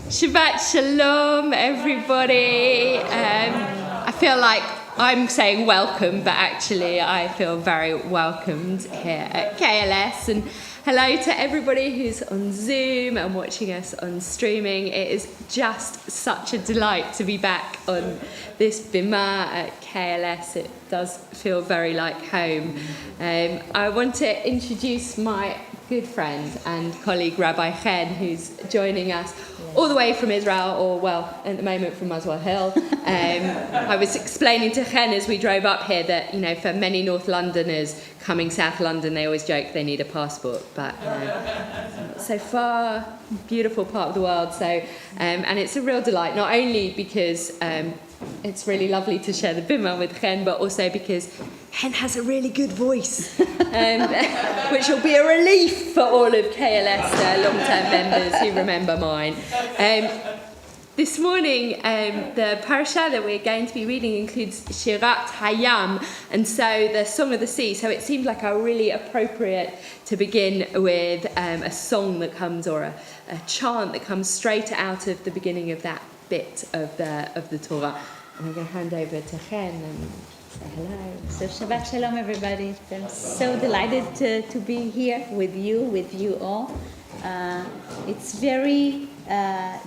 Shabbat Shalom, everybody. I feel like I'm saying welcome, but actually I feel very welcomed here at KLS. And hello to everybody who's on Zoom and watching us on streaming. It is just such a delight to be back on this bima at KLS. It does feel very like home. I want to introduce my good friend and colleague Rabbi Chen, who's joining us all the way from Israel, or well, at the moment from Muswell Hill. I was explaining to Chen as we drove up here that, you know, for many North Londoners coming South London, they always joke they need a passport, but so far, beautiful part of the world. So, and it's a real delight, not only because it's really lovely to share the bima with Chen, but also because Chen has a really good voice, which will be a relief for all of KLS long-term members who remember mine. This morning, the parasha that we're going to be reading includes Shirat Hayam, and so the Song of the Sea. So it seemed like a really appropriate to begin with a song that comes, or a chant that comes straight out of the beginning of that bit of the Torah. And I'm going to hand over to Chen and say hello. So Shabbat Shalom, everybody. I'm so delighted to be here with you all. It's very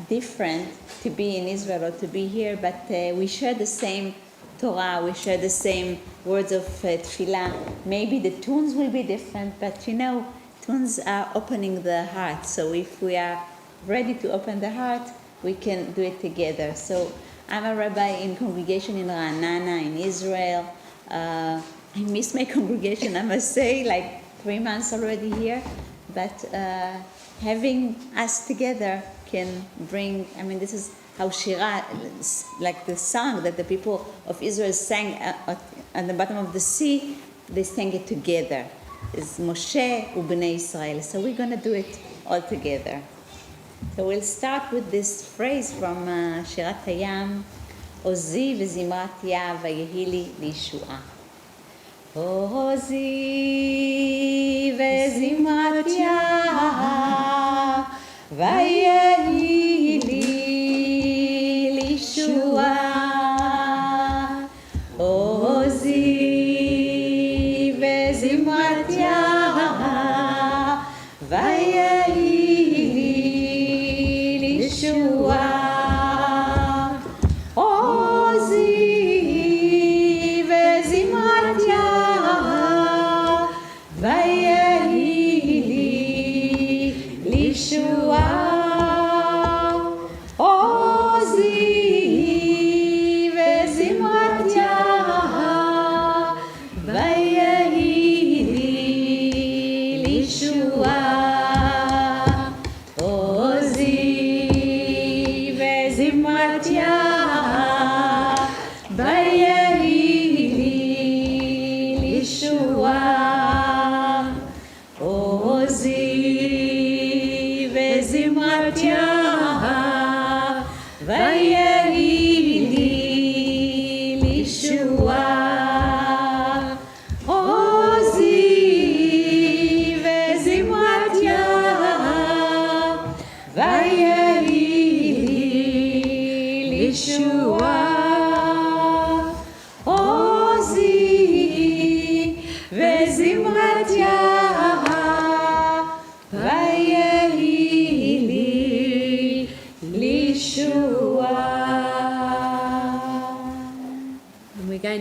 different to be in Israel or to be here, but we share the same Torah, we share the same words of tefillah. Maybe the tunes will be different, but you know, tunes are opening the heart. So if we are ready to open the heart, we can do it together. So I'm a rabbi in congregation in Ra'anana in Israel. I miss my congregation, I must say, like 3 months already here. But having us together can bring, I mean, this is how Shira, like the song that the people of Israel sang at the bottom of the sea, they sang it together. It's Moshe u'bnei Israel. So we're going to do it all together. So we'll start with this phrase from Shirat Hayam, Ozi v'zimrat ya v'yehi li liyishu'a. Ozi v'zimrat ya v'yehi li liyishu'a. Ozi v'zimrat ya v'yehi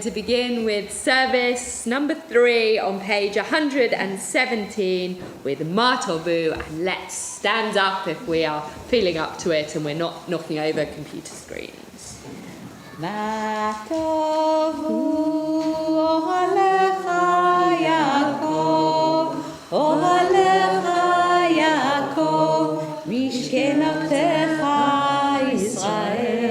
To begin with service number 3 on page 117 with Matovu, and let's stand up if we are feeling up to it and we're not knocking over computer screens. Matovu ohalecha Yaakov, ohalecha Yaakov, mishkenotecha Israel.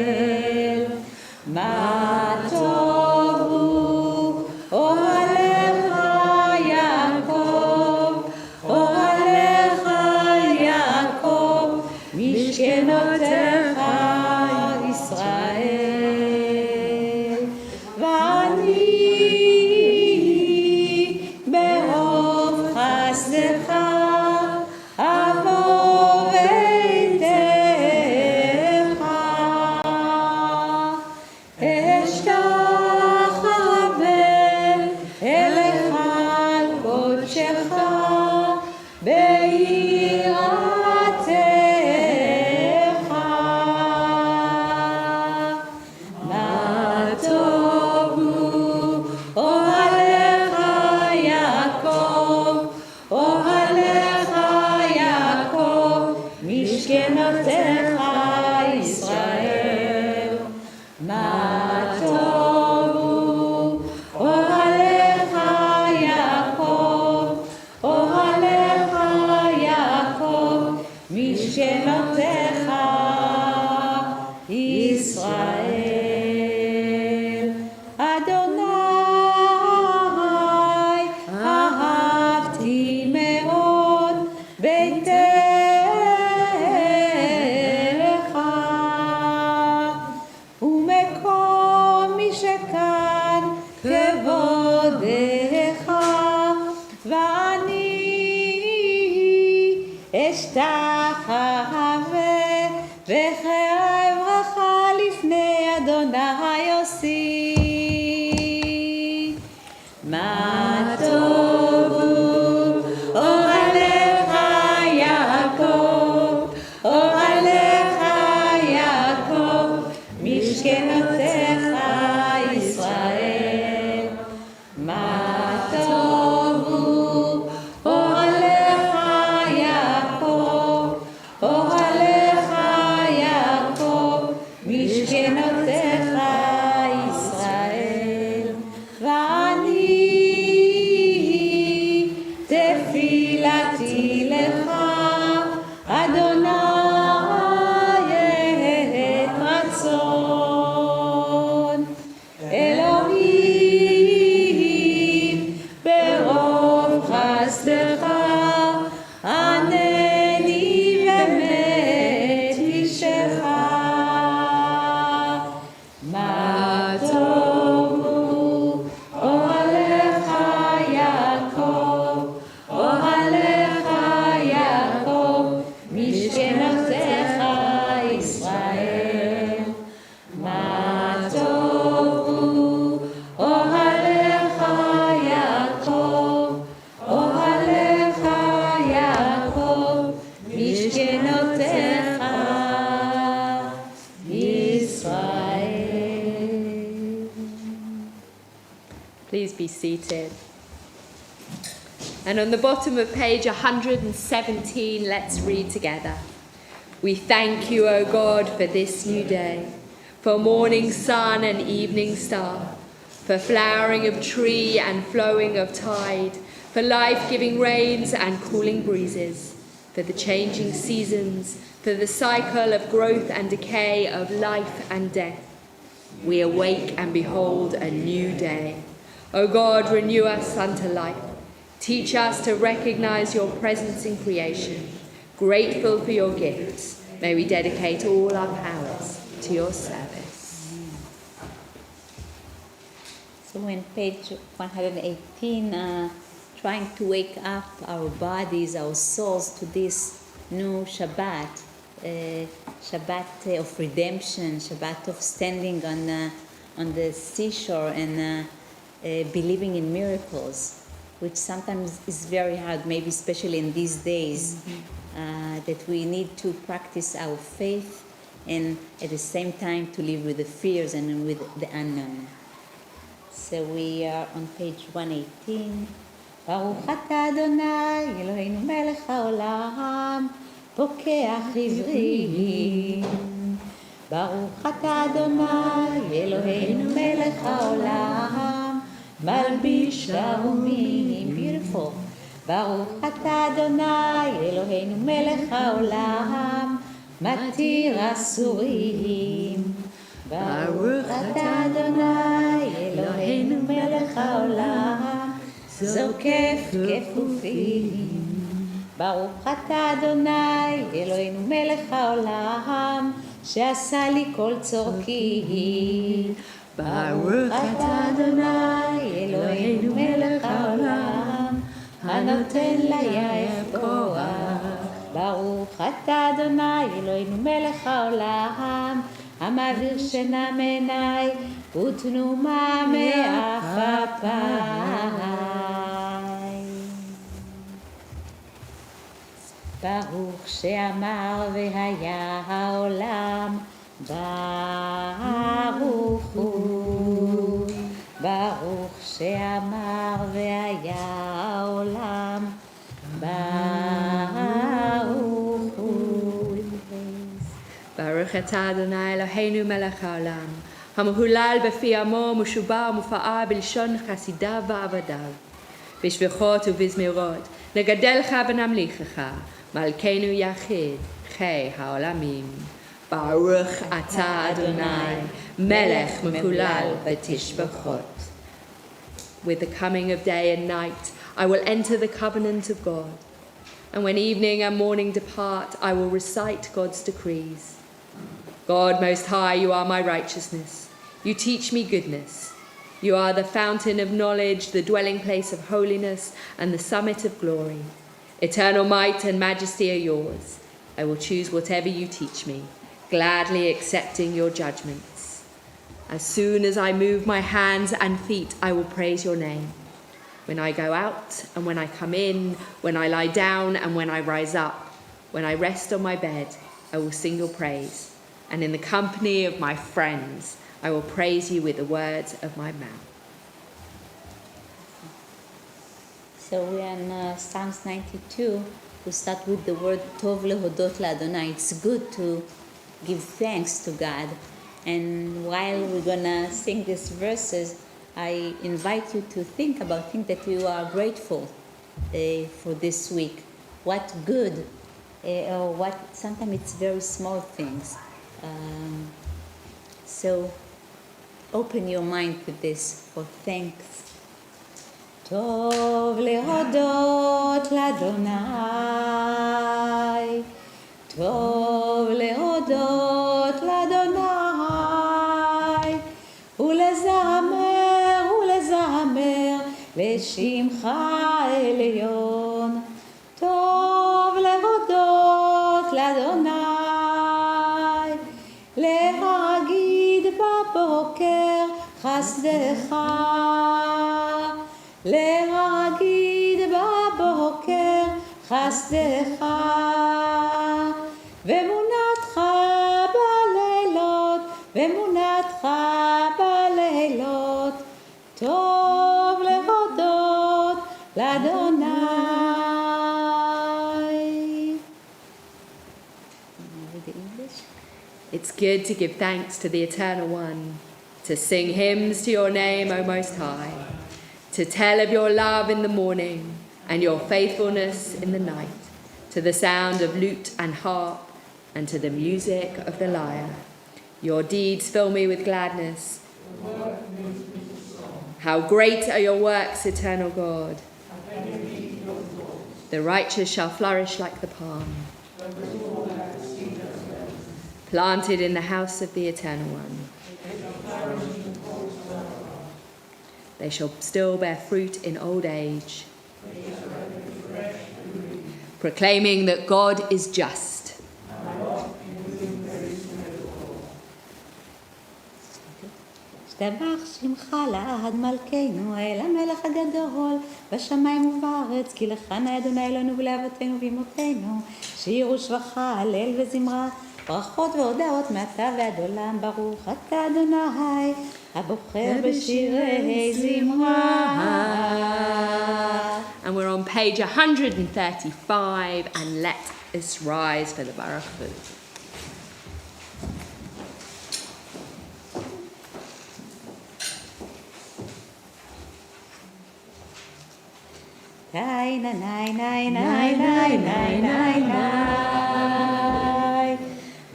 אדוני עושי. מה טובו אוהליך יעקב, אוהליך יעקב, משכנותיך ישראל. מה טובו אוהליך יעקב, אוהליך יעקב, משכנותיך ישראל. ואני תפילתי לך, אדוני את רצון. אלוהים ברוב חסדך, ענני באמת אישך. מה טובו אוהליך יעקב, אוהליך יעקב, משכנותיך ישראל. מה טובו אוהליך יעקב, אוהליך יעקב, משכנותיך ישראל. Please be seated. And on the bottom of page 117, let's read together. We thank you, O God, for this new day, for morning sun and evening star, for flowering of tree and flowing of tide, for life-giving rains and cooling breezes, for the changing seasons, for the cycle of growth and decay, of life and death. We awake and behold a new day. O God, renew us unto life. Teach us to recognize your presence in creation. Grateful for your gifts, may we dedicate all our powers to your service. So in page 118, trying to wake up our bodies, our souls to this new Shabbat, Shabbat of redemption, Shabbat of standing on the seashore and believing in miracles, which sometimes is very hard, maybe especially in these days, that we need to practice our faith and at the same time to live with the fears and with the unknown. So we are on page 118. ברוך אתה אדוני אלוהינו מלך העולם, פוקח עברים. ברוך אתה אדוני אלוהינו מלך העולם, מלביש תרומים. Beautiful. ברוך אתה אדוני אלוהינו מלך העולם, מתיר אסורים. ברוך אתה אדוני אלוהינו מלך העולם, זוקף כפופים. ברוך אתה אדוני אלוהינו מלך העולם, שעשה לי כל צורכי. ברוך אתה אדוני אלוהינו מלך העולם, הנותן ליעף כוח. ברוך אתה אדוני אלוהינו מלך העולם, המעביר שינה מעיניי ותנומה מעפעפיי. ברוך שאמר והיה העולם, ברוך הוא. ברוך שאמר והיה העולם, ברוך הוא. ברוך אתה אדוני אלוהינו מלך העולם, המהולל בפי עמו, משובח ומופאר בלשון חסידיו ועבדיו. בשבחות ובזמירות נגדלך ונמליכך, מלכנו יחיד, חי העולמים. ברוך אתה אדוני, מלך מהולל בתשבחות. With the coming of day and night, I will enter the covenant of God. And when evening and morning depart, I will recite God's decrees. God Most High, you are my righteousness. You teach me goodness. You are the fountain of knowledge, the dwelling place of holiness, and the summit of glory. Eternal might and majesty are yours. I will choose whatever you teach me, gladly accepting your judgments. As soon as I move my hands and feet, I will praise your name. When I go out and when I come in, when I lie down and when I rise up, when I rest on my bed, I will sing your praise. And in the company of my friends, I will praise you with the words of my mouth. So we are in Psalms 92. We start with the word Tov lehodot LaAdonai. It's good to give thanks to God. And while we're gonna sing these verses, I invite you to think about things that you are grateful for this week. What good, or what, sometimes it's very small things. So open your mind to this for thanks. Tov lehodot LaAdonai, Tov lehodot LaAdonai, ולזמר לשמך עליון. טוב להודות לאדוני, להגיד בבוקר חסדך, להגיד בבוקר חסדך, ואמונתך בלילות, ואמונתך בלילות. טוב להודות לאדוני. It's good to give thanks to the Eternal One, to sing hymns to your name, O Most High, to tell of your love in the morning and your faithfulness in the night, to the sound of lute and harp and to the music of the lyre. Your deeds fill me with gladness. How great are your works, eternal God. The righteous shall flourish like the palm, planted in the house of the Eternal One. They shall still bear fruit in old age, proclaiming that God is just. השתבח שמך לעד מלכנו, אל המלך הגדול, בשמיים ובארץ, כי לך נא אדוני אלוהינו ולאבותינו ואמותינו, שיר ושבחה, הלל וזמרה, ברכות והודעות מעתה ועד עולם, ברוך אתה אדוני, הבוחר בשירי זמרה. And we're on page 135, and let us rise for the barakah. Nay, nay, nay, nay, nay, nay, nay, nay, nay.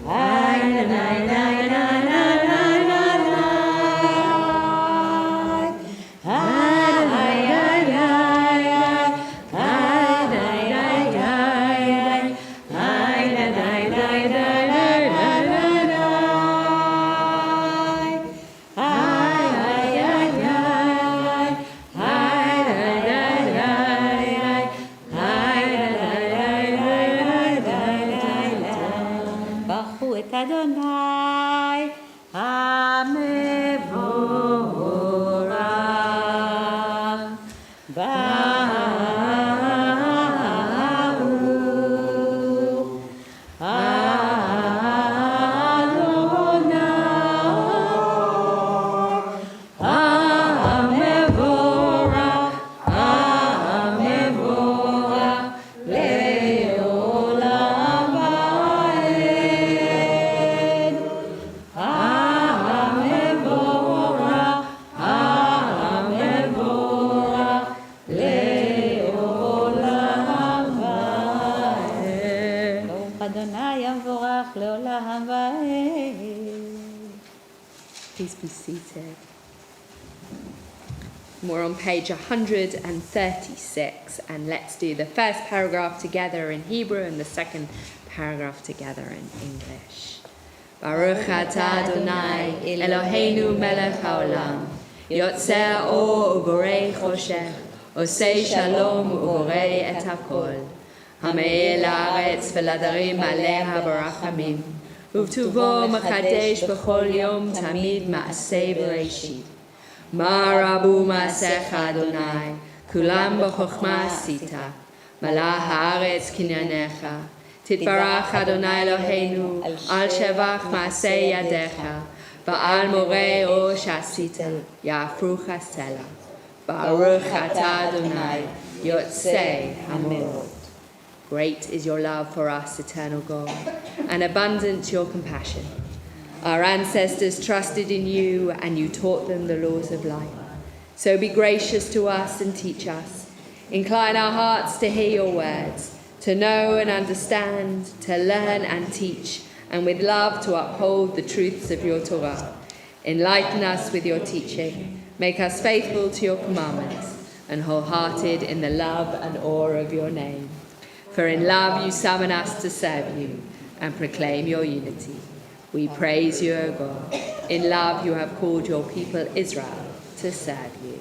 Nay, nay, nay, nay, nay, nay, nay, nay. Ay, ay, ay, ay, ay. Ay, ay, ay, ay, ay. Ay, nay, nay, nay, nay, nay, nay, nay, nay. Ay, ay, ay, ay. Ay, nay, nay, nay. ברכו את אדוני המבורך, ברוך אדוני המבורך, המבורך לעולם ועד. המבורך, המבורך לעולם ועד. ברוך אדוני המבורך לעולם ועד. Please be seated. We're on page 136, and let's do the first paragraph together in Hebrew and the second paragraph together in English. Baruch atah Adonai Eloheinu melech haolam, yotzer or uborei choshech, osei shalom uborei et hakol, hame'el haaretz veladarim aleha barachamim, ובטובו מחדש בכל יום תמיד מעשה בראשית. מה רבו מעשיך אדוני, כולם בחוכמה עשית, מלא הארץ קנייניך. תתברך אדוני אלוהינו, על שבח מעשה ידיך, ועל מורה אור שעשית, יהפוך הסלע. ברוך אתה אדוני, יוצא המורות. Great is your love for us, eternal God, and abundant your compassion. Our ancestors trusted in you, and you taught them the laws of life. So be gracious to us and teach us. Incline our hearts to hear your words, to know and understand, to learn and teach, and with love to uphold the truths of your Torah. Enlighten us with your teaching. Make us faithful to your commandments, and wholehearted in the love and awe of your name. For in love you summon us to serve you and proclaim your unity. We praise you, O God. In love you have called your people Israel to serve you.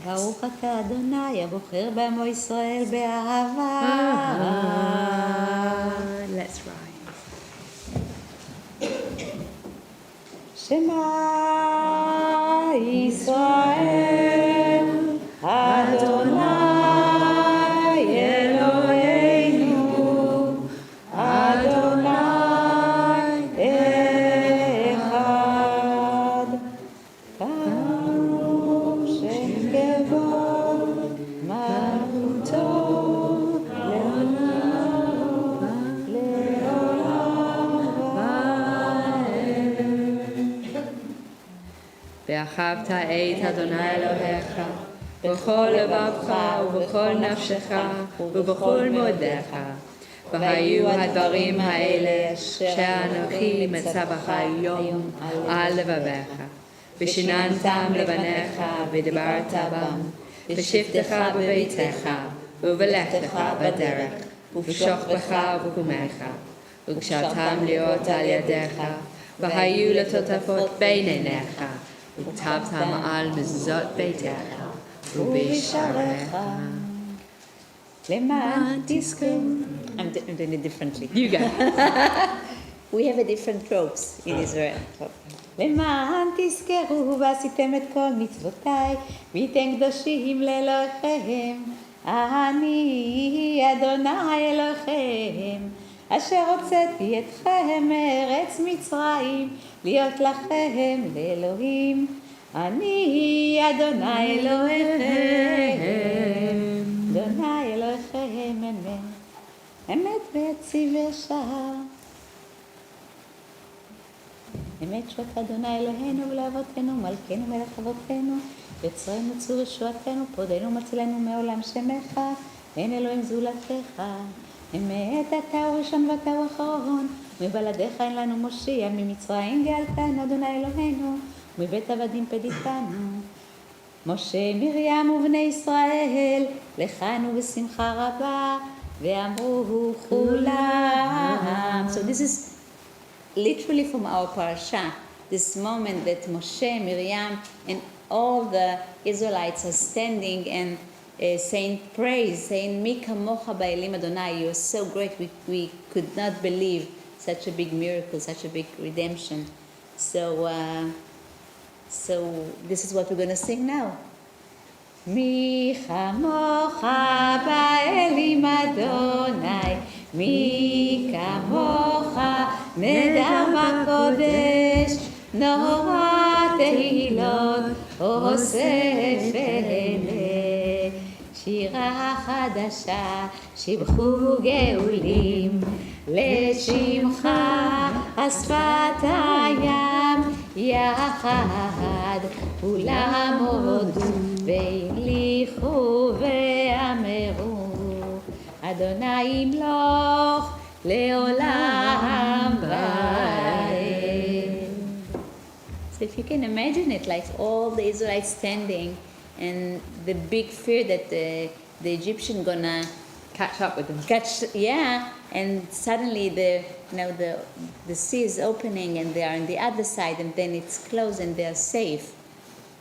ברוך אתה אדוני, הבוחר בעמו ישראל באהבה. Let's rise. שמע ישראל, אדוני אלוהינו, אדוני אחד. ברוך שם כבוד מלכותו לעולם ועד. ואהבת את אדוני אלוהיך בכל לבבך ובכל נפשך ובכל מאודיך. והיו הדברים האלה שאנוכי מצווך היום על לבביך. ושיננתם לבניך ודברת בם, בשבתך בביתך ובלכתך בדרך, ובשוכבך ובקומך, וקשרתם להיות על ידיך, והיו לטוטפות בין עיניך, וכתבתם על מזוזות ביתך ובשעריך. למען תזכרו. I'm doing it differently. You go. We have a different tropes in Israel. למען תזכרו ועשיתם את כל מצוותיי, והייתם קדושים לאלוהיכם. אני אדוני אלוהיכם, אשר הוצאתי אתכם מארץ מצרים, להיות לכם לאלוהים. אני אדוני אלוהיכם, אדוני אלוהיכם אמת, אמת ויציב ישר. אמת שעות אדוני אלוהינו ולאבותינו, מלכנו מלך אבותינו, יוצרנו צור ישועתנו, פודנו מצילנו מעולם שמך, אין אלוהים זולתך. אמת אתה הוא ראשון ואתה הוא אחרון, מבלעדיך אין לנו מושיע, ממצרים גאלתנו אדוני אלוהינו, מבית עבדים פדיתנו. משה מרים ובני ישראל, לכנו בשמחה רבה, ואמרו כולם. So this is literally from our parasha, this moment that Moshe, Miriam, and all the Israelites are standing and saying praise, saying, Mi kamocha ba'elim Adonai, you are so great, we could not believe such a big miracle, such a big redemption. So this is what we're going to sing now. Mi kamocha ba'elim Adonai, Mi kamocha נדר בקודש, נורא תהילות, אוסף אלה. שירה חדשה, שבחו גאולים, לשמך אספת הים, יחד כולם הודו, והליכו ואמרו, אדוני ימלוך, לעולם ועד. So if you can imagine it, like all the Israelites standing and the big fear that the Egyptian gonna Catch up with them. And suddenly the sea is opening and they are on the other side and then it's closed and they are safe.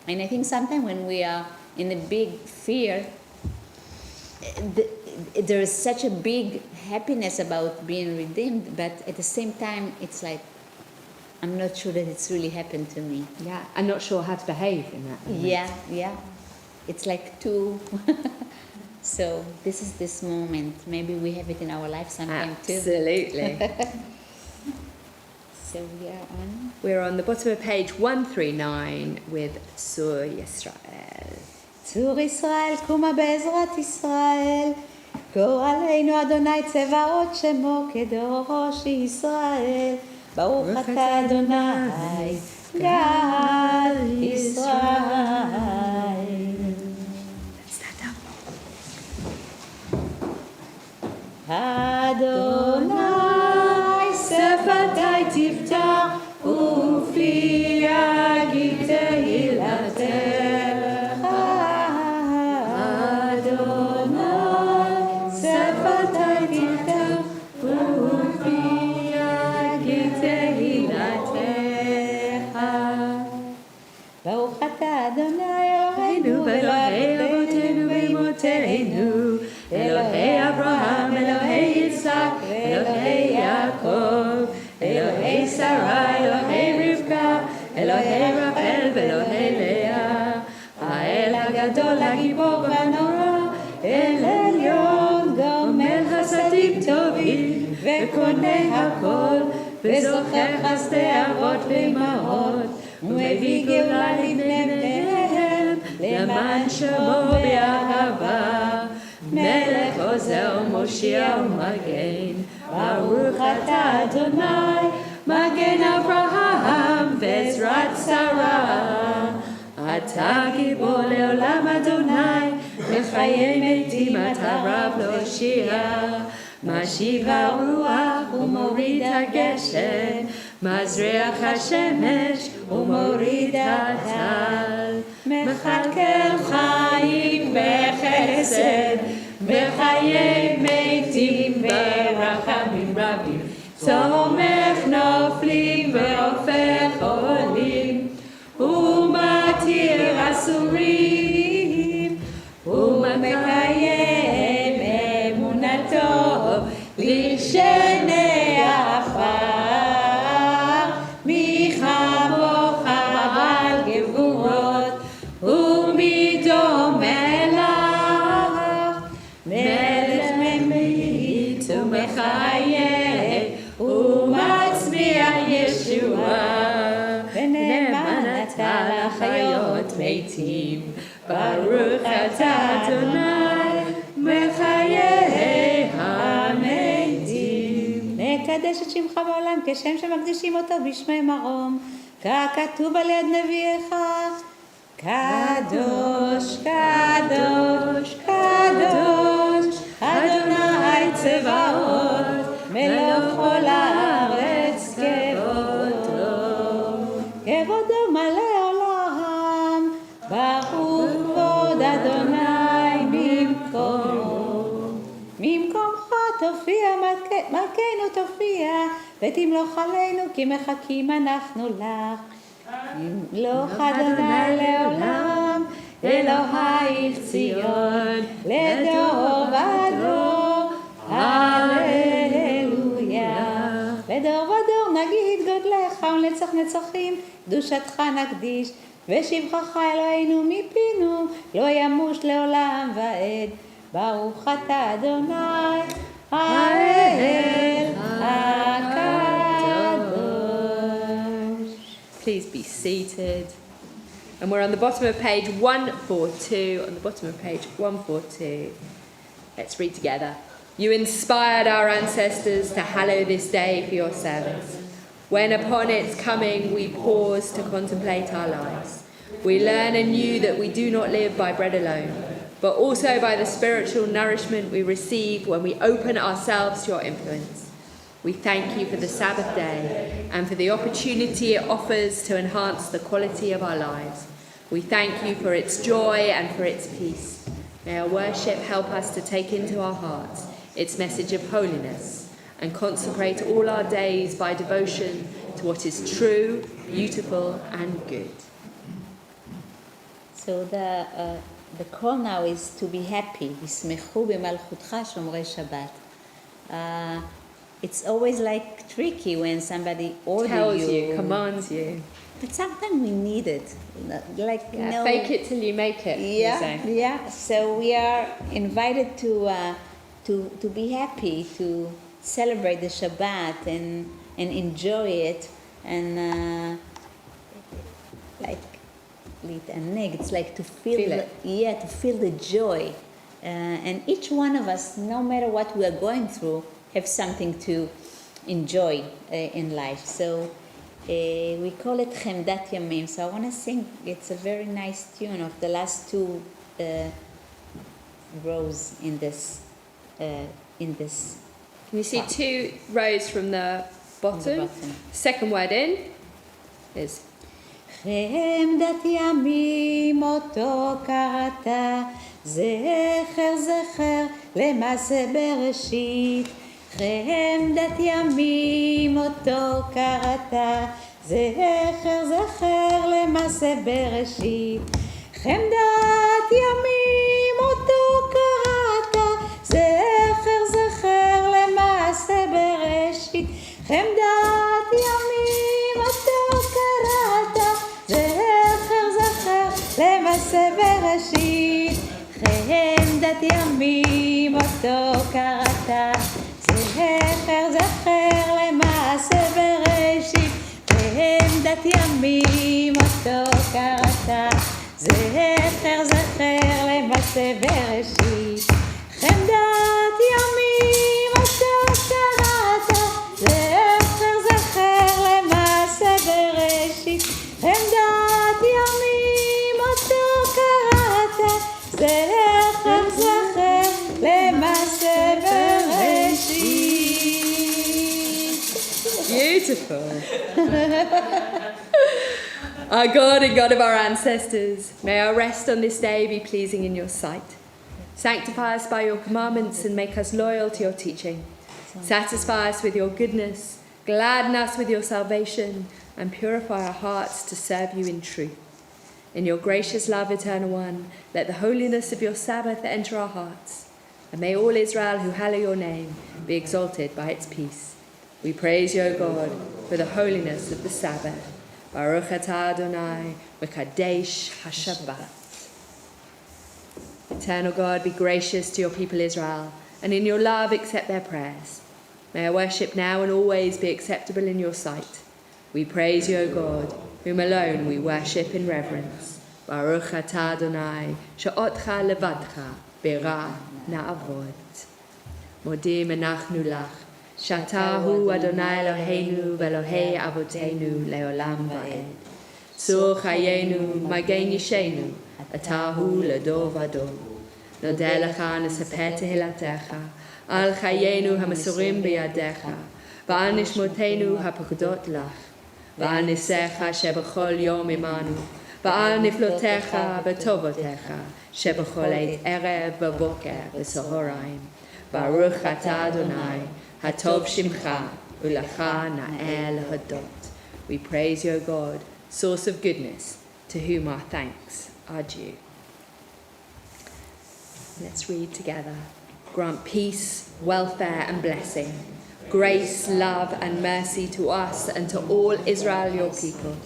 And I think sometimes when we are in a big fear, there is such a big happiness about being redeemed, but at the same time it's like I'm not sure that it's really happened to me. Yeah, and not sure how to behave in that moment. Yeah. It's like two. So this is this moment. Maybe we have it in our life sometime too. Absolutely. So We're on the bottom of page 139 with Sur Yisrael. צור ישראל, קומה בעזרת ישראל, גורלנו אדוני צבאות שמו קדוש ישראל, ברוך אתה אדוני, גל ישראל. Stand up. אדוני שפתי תפתח ופי יגיד תהילתך. אדוני שפתי תפתח ופי יגיד תהילתך. ברוך אתה אדוני אלוהינו ואלוהי אבותינו ואמותינו, אלוהי אברהם, אלוהי יצחק, אלוהי יעקב, אלוהי שרה, אלוהי רבקה, אלוהי רחל ואלוהי לאה, האל הגדול, הגיבור והנורא, אל עליון, גומל חסדים טובים, וקונה הכל, וזוכר חסדי אבות ואמהות, ומביא גאולה לבני בניהם, למען שמו באהבה. מלך עוזר מושיע ומגן, ברוך אתה אדוני, מגן אברהם ועזרת שרה. אתה גיבור לעולם אדוני, מחיי מתים אתה רב להושיע. משיב הרוח ומוריד הגשם, מזריח השמש ומוריד הטל. מכלכל חיים בחסד, בחיי מתים ברחמים רבים. צומח נופלים והופך עולים, ומתיר אסורים, ומקיים אמונתו לשני עפר. מי כמוך בעל גבורות ומי דומה לך, מלך ממית ומחיה ומצמיח ישועה, ונאמן אתה לחיות מתים. ברוך אתה אדוני מחיי המתים. נקדש את שמך בעולם כשם שמקדישים אותו בשמי מרום, ככתוב על יד נביאך. קדוש, קדוש, קדוש, אדוני צבאות, מלוך כל הארץ כבודו. כבודו מלא עולם, ברוך כבוד אדוני ממקומו. ממקומך תופיע מלכנו תופיע, ותמלוך עלינו כי מחכים אנחנו לך. ימלוך אדוני לעולם, אלוהי ציון, לדור ודור, הללויה. לדור ודור נגיד גודלך ולנצח נצחים, קדושתך נקדיש, ושבחך אלוהינו מפינו, לא ימוש לעולם ועד. ברוך אתה אדוני, האל הקדוש. Please be seated. And we're on the bottom of page 142. On the bottom of page 142. Let's read together. You inspired our ancestors to hallow this day for your service. When upon its coming we pause to contemplate our lives, we learn anew that we do not live by bread alone, but also by the spiritual nourishment we receive when we open ourselves to your influence. We thank you for the Sabbath day and for the opportunity it offers to enhance the quality of our lives. We thank you for its joy and for its peace. May our worship help us to take into our hearts its message of holiness and consecrate all our days by devotion to what is true, beautiful and good. So the call now is to be happy. ישמחו במלכותך שומרי שבת. it's always like tricky when somebody orders Tells you, commands you. But sometimes we need it. Like, Yeah, fake it till you make it. Yeah. So we are invited to be happy, to celebrate the Shabbat and enjoy it, and it's like to feel to feel the joy, and each one of us, no matter what we are going through, have something to enjoy in life. So we call it Chemdat Yamim. So I want to sing. It's a very nice tune of the last two rows in this. Can you see two rows from the bottom? Second word in is חמדת ימים אותו קראת, זכר זכר למעשה בראשית. חמדת ימים אותו קראת, זכר זכר למעשה בראשית. חמדת ימים אותו קראת, זכר זכר למעשה בראשית. חמדת ימים אותו קראת, זכר זכר למעשה בראשית. חמדת ימים אותו קראת, זכר זכר למעשה בראשית. חמדת ימים אותו קראת, זכר זכר למעשה בראשית. חמדת ימים אותו קראת, זכר זכר למעשה בראשית. חמדת ימים אותו קראת, זכר זכר למעשה בראשית. beautiful. Our God and God of our ancestors, may our rest on this day be pleasing in your sight. Sanctify us by your commandments and make us loyal to your teaching. Satisfy us with your goodness, gladden us with your salvation, and purify our hearts to serve you in truth. In your gracious love, Eternal One, let the holiness of your Sabbath enter our hearts, and may all Israel who hallow your name be exalted by its peace. We praise you, O God, for the holiness of the Sabbath. Baruch atah Adonai, v'kadesh haShabbat. Eternal God, be gracious to your people Israel, and in your love accept their prayers. May our worship now and always be acceptable in your sight. We praise you, O God, whom alone we worship in reverence. Baruch atah Adonai, she'otcha levadcha, bera na'avod. Modim enachnu lach, שאתה הוא אדוני אלוהינו ואלוהי אבותינו לעולם ועד. צור חיינו, מגן ישנו, אתה הוא לדור ודור. נודה לך, נספר תהילתך, על חיינו המסורים בידיך, ועל נשמותינו הפקודות לך, ועל ניסיך שבכל יום עמנו, ועל נפלותיך וטובותיך, שבכל עת ערב ובוקר וצהריים. ברוך אתה אדוני, Hatov Shimcha, Ulacha Na'el Hadot. We praise you, O God, source of goodness, to whom our thanks are due. Let's read together. Grant peace, welfare and blessing, grace, love and mercy to us and to all Israel, your people.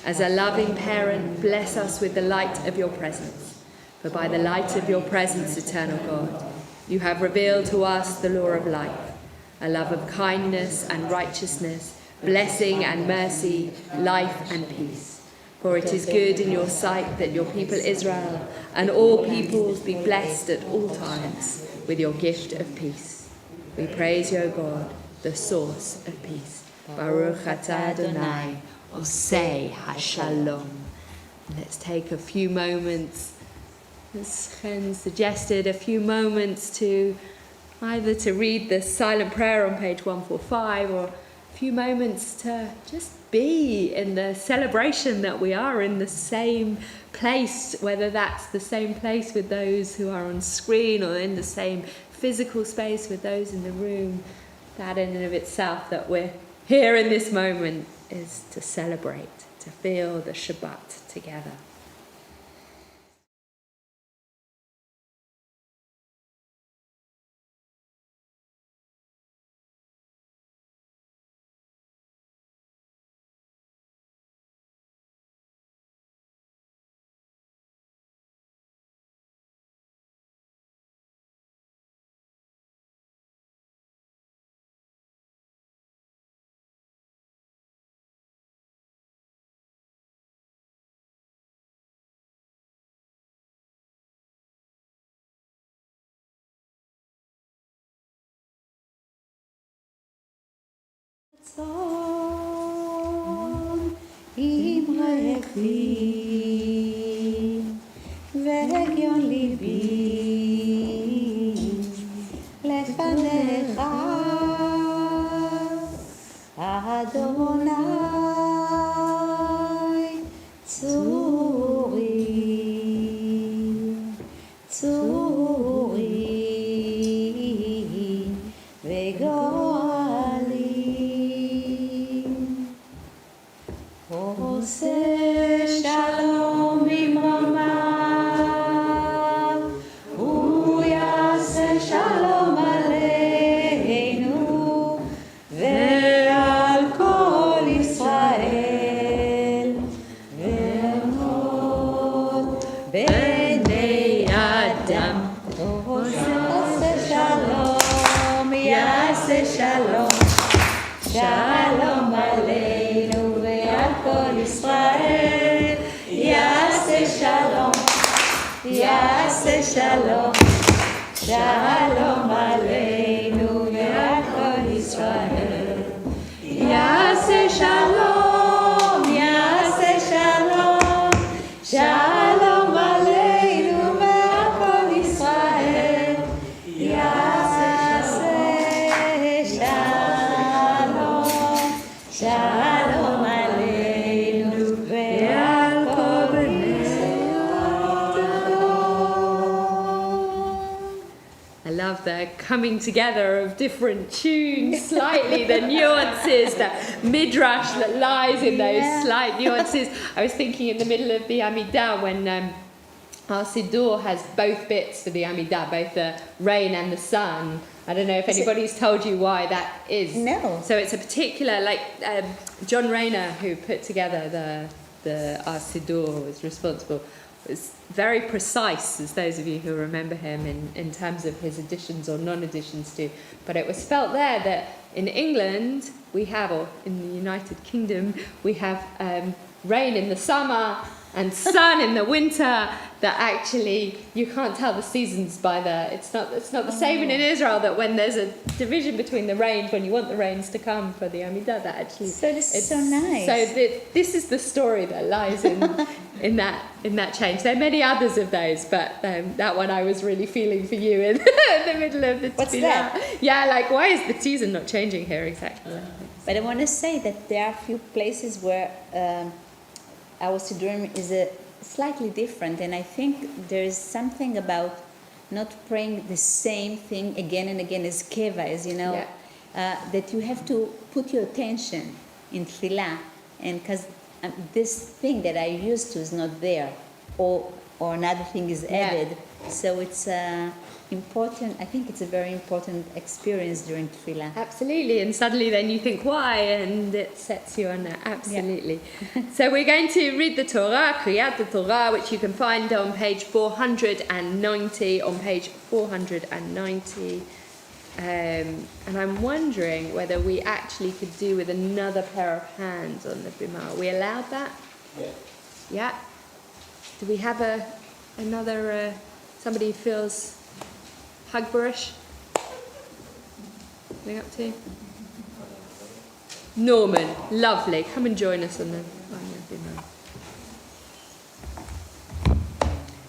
As a loving parent, bless us with the light of your presence. For by the light of your presence, eternal God, you have revealed to us the law of life, a love of kindness and righteousness, blessing and mercy, life and peace. For it is good in your sight that your people Israel and all peoples be blessed at all times with your gift of peace. We praise you, O God, the source of peace. Baruch atah Adonai, Osei HaShalom. Let's take a few moments, as Chen suggested, a few moments to either to read the silent prayer on page 145 or a few moments to just be in the celebration that we are in the same place, whether that's the same place with those who are on screen or in the same physical space with those in the room. That in and of itself, that we're here in this moment, is to celebrate, to feel the Shabbat together. רצון עם רעבים והגיון ליבי לפניך אדוני צורי וגואלי עושה שלום במרומיו הוא יעשה שלום עלינו ועל כל ישראל ועל בני אדם עושה שלום יעשה שלום שלום עלינו ועל כל ישראל יעשה שלום שלום עלינו ועל כל ישראל יעשה שלום שלום עלינו ועל כל ישראל יעשה שלום עלינו ועל כל בני I love the coming together of different tunes, slightly the nuances, the midrash that lies in those slight nuances. I was thinking in the middle of the Amidah when our Siddur has both bits for the Amidah, both the rain and the sun. I don't know if anybody's told you why that is. No. So it's a particular, like John Rayner, who put together the our Siddur, was responsible. Was very precise, as those of you who remember him, in terms of his additions or non-additions to. But it was felt there that in England we have, or in the United Kingdom, we have rain in the summer and sun in the winter, that actually you can't tell the seasons by the. It's not the same in Israel, that when there's a division between the rains, when you want the rains to come for the Amidah, that actually. So this is so nice. So this is the story that lies in that change. There are many others of those, but that one I was really feeling for you in the middle of the. What's that? Yeah, like why is the season not changing here exactly? But I want to say that there are a few places where our Siddurim is slightly different, and I think there is something about not praying the same thing again and again as keva, as you know, that you have to put your attention in tefillah, and because this thing that I used to is not there, or another thing is added, so it's important. I think it's a very important experience during tefillah. Absolutely, and suddenly then you think why, and it sets you on that. Absolutely. So we're going to read the Torah, Kriyat the Torah, which you can find on page 490. On page 490, and I'm wondering whether we actually could do with another pair of hands on the bimah. Are we allowed that? Yeah. Do we have another somebody who feels Hagbarish? Coming up to Norman, lovely. Come and join us on the bimah.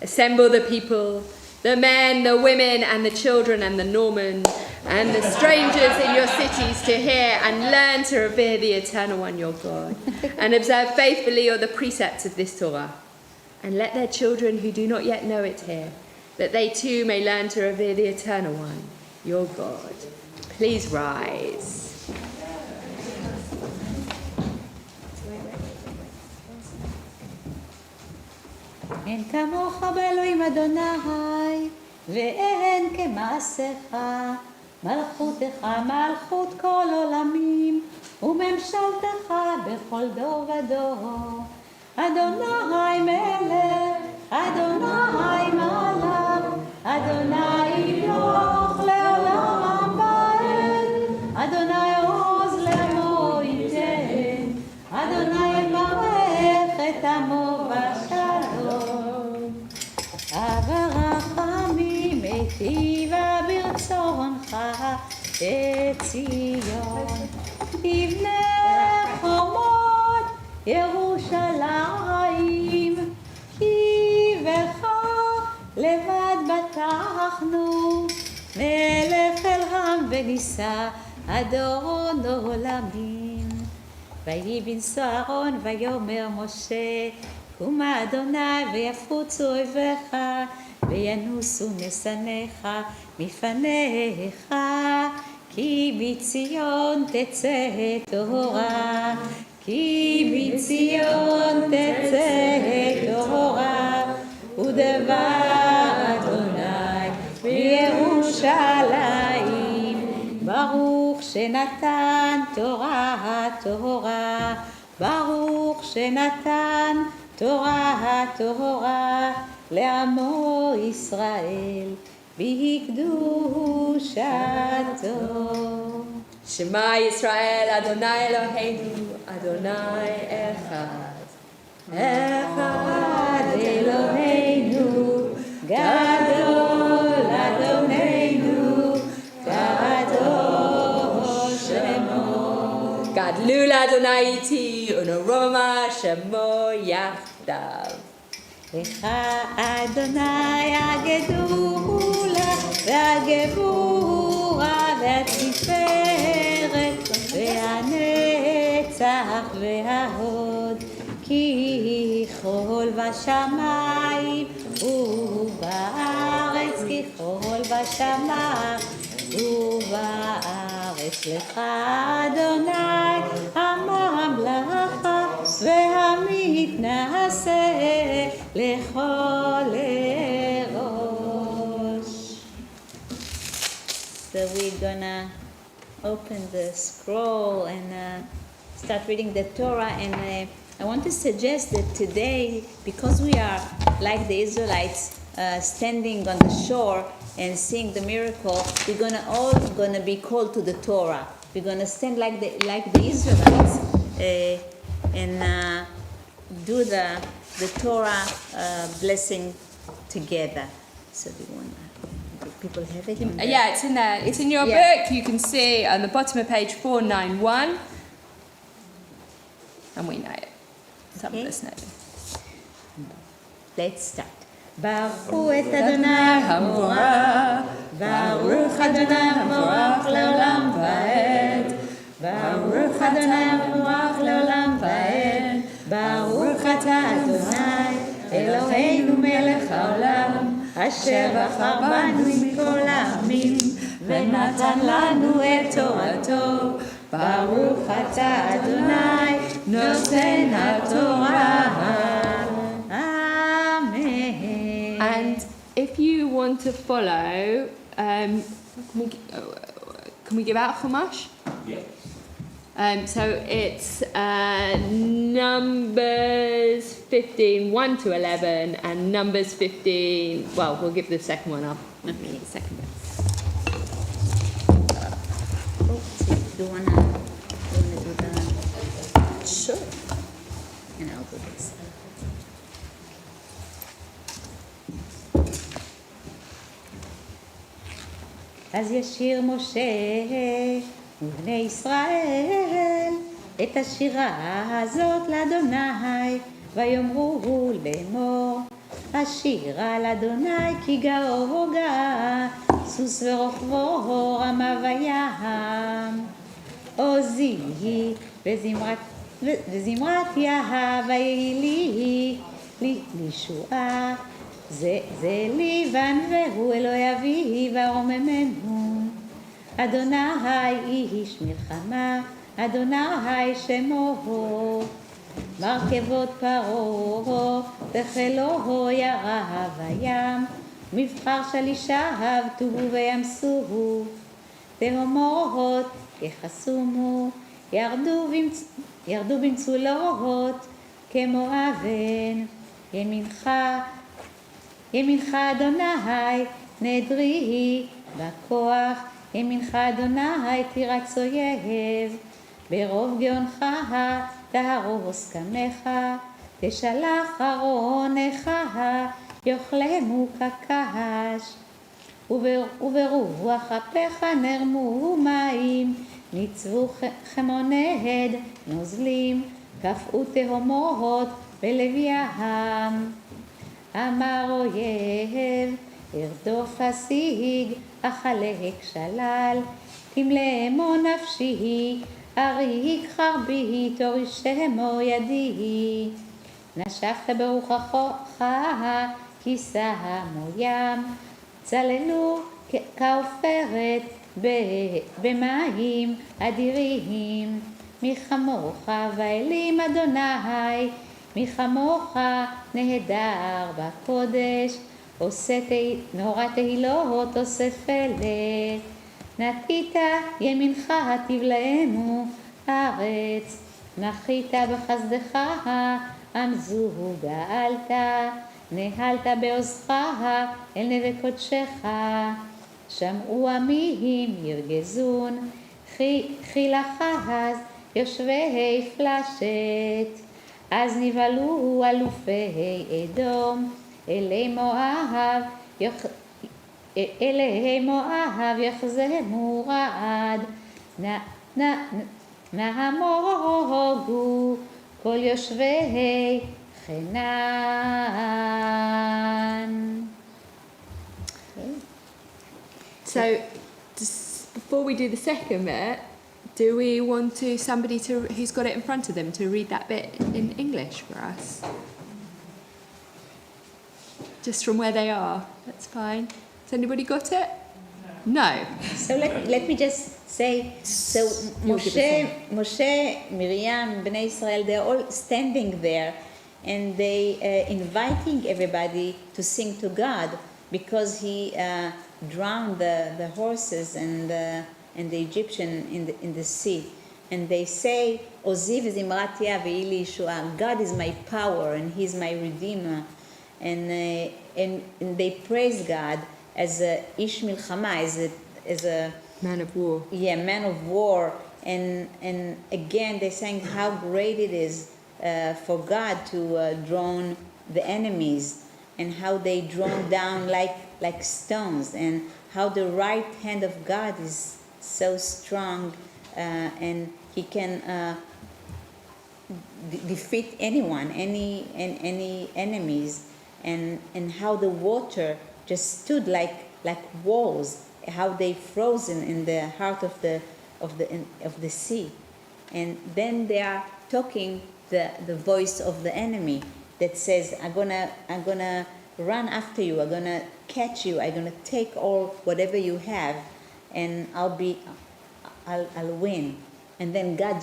Assemble the people, the men, the women, and the children, and the Norman, and the strangers in your cities to hear and learn to revere the Eternal One, your God, and observe faithfully all the precepts of this Torah. And let their children who do not yet know it hear, that they too may learn to revere the Eternal One, your God. Please rise. אין כמוך באלוהים אדוני, ואין כמעשיך, מלכותך מלכות כל עולמים, וממשלתך בכל דור ודור. אדוני מלך, אדוני מלך, אדוני ימלוך לעולם ועד, אדוני עוז לעמו ייתן, אדוני יברך את עמו בשלום. אברחמים היטיבה ברצונך את ציון, תבנה חומות ירושלים, כי בך לבד בטחנו, נלך אל עם ונישא אדון עולמים. ויהי בנשוא אהרון ויאמר משה, קומה אדוני ויפוצו אויביך, וינוסו משנאיך מפניך, כי מציון תצא תורה, כי מציון תצא תורה, ודבר אדוני בירושלים. ברוך שנתן תורה תורה, ברוך שנתן תורה תורה, לעמו ישראל בקדושתו. שמע ישראל, אדוני אלוהינו, אדוני אחד. אחד אלוהינו, גדול אדוננו, גדול שמו. גדלו לאדוני איתי, ונרוממה שמו יחדיו. לך אדוני הגדולה והגבורה והתפארת והנצח וההוד, כי חול בשמיים ובארץ, כי חול בשמיים ובארץ. לך אדוני הממלכה והמתנשא לכל ראש. So we're gonna open the scroll and start reading the Torah, and I want to suggest that today, because we are like the Israelites standing on the shore and seeing the miracle, we're all gonna be called to the Torah. We're gonna stand like the Israelites and do the Torah blessing together. So do people have it? Yeah, it's in there. It's in your book. You can see on the bottom of page 491. And we know it. Some of us know it. Let's start. ברכו את אדוני המבורך, ברוך אדוני המבורך לעולם ועד, ברוך אדוני המבורך לעולם ועד, ברוך אתה אדוני אלוהינו מלך העולם, אשר בחר בנו מכל העמים ונתן לנו את תורתו. ברוך אתה אדוני נותן התורה. And if you want to follow, can we give out Chumash? Yeah. So it's Numbers 15, 1 to 11, and Numbers 15, well, we'll give the second one up. Okay. The second bit. Do you wanna do the... Sure. And I'll do this. אז ישיר משה ובני ישראל את השירה הזאת לאדוני, ויאמרו לאמור, השירה לאדוני כי גאו גאה, סוס ורוכבו רמה וים. עוזי וזמרת יהב ויהי לי לישועה, זה ליבן והוא אלוהי אבי ורוממנו. אדוני איש מלחמה, אדוני שמו, מרכבות פרעה וחילו ירה בים, מבחר שלישיו טובו וימסו, תהומות יחסומו, ירדו במצולות כמו אבן. ימינך אדוני נדרי בכוח, ימינך אדוני תירץ אויב, ברוב גאונך תהרוס קמך, תשלח ארונך יאכלמו כקש, וברוח אפיך נרמו מים, ניצבו חמונד, נוזלים, קפאו תהומות בלב ים. אמר אויב, ארדוף אשיג, אכלק שלל, תמלאמו נפשי, אריק חרבי, תורישמו ידי. נשבת ברוחך, כיסה ים, צללו כעופרת במים אדירים. מי כמוך ואלים אדוני, מי כמוך נהדר בקודש, עושה נורא תהילות, עושה פלא. נטית ימינך תבלענו ארץ, מחית בחסדך עמזו גאלת, נהלת בעוזך אל נווה קודשך. שמעו עמים ירגזון, חילך אז יושבי פלשת. אז נבהלו אלופי אדום, אלי מואב יחזמו רעד. נהמוגו כל יושבי חנן. So, before we do the second bit, do we want somebody who's got it in front of them to read that bit in English for us? Just from where they are, that's fine. Has anybody got it? No. So let me just say, so Moshe, Miriam, Bnei Israel, they're all standing there and they inviting everybody to sing to God because he drowned the horses and the Egyptian in the sea. And they say, Oziv zimratia ve'ili Yeshua, God is my power and he's my redeemer. And they praise God as a ish milchama, as a Man of war. Yeah, man of war. And again, they're saying how great it is for God to drown the enemies and how they drawn down like stones, and how the right hand of God is so strong and he can defeat anyone, any enemies, and how the water just stood like walls, how they frozen in the heart of the sea. And then they are talking the voice of the enemy that says, I'm gonna run after you, I'm gonna catch you, I'm gonna take all whatever you have, and I'll win. And then God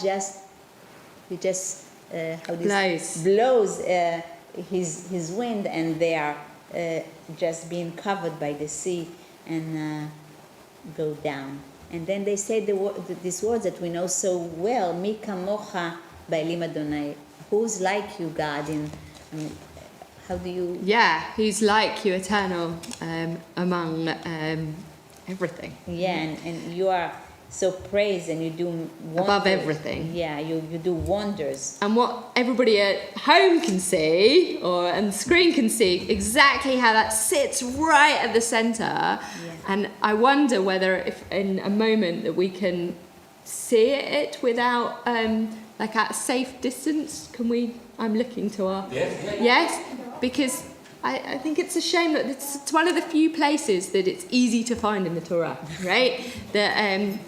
blows his wind, and they are just being covered by the sea and go down. And then they say these words that we know so well, Mi kamocha ba'elim Adonai. Who's like you, God? How do you... Yeah, who's like you, eternal, among everything. Yeah, and you are so praised and you do wonders. Above everything. Yeah, you do wonders. And what everybody at home can see, or on the screen can see, exactly how that sits right at the centre. Yeah. And I wonder whether if in a moment that we can see it without, like at a safe distance, can we... I'm looking to our... Yes? Because I think it's a shame that it's one of the few places that it's easy to find in the Torah, right? That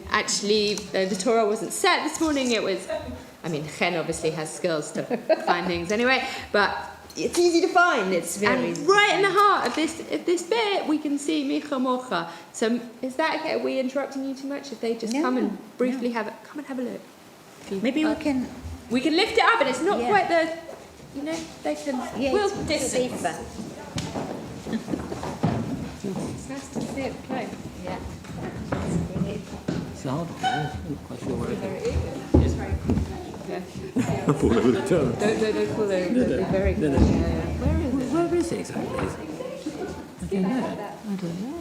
actually the Torah wasn't set this morning. It was... I mean, Chen obviously has skills to find things anyway, but it's easy to find. It's very easy. Right in the heart of this bit, we can see Micha Mocha. So is that okay? Are we interrupting you too much? If they just come and briefly come and have a look. Maybe we can... We can lift it up, and it's not quite the... You know, they can... Yeah, we'll it's distance. safer. It's nice to see it close. Yeah. It's hard. I'm not quite sure where it is. It's very cool. Yeah. I thought it would have turned. Don't pull over. They're very cool. No. Where is it? Where is it exactly? I don't know. I don't know.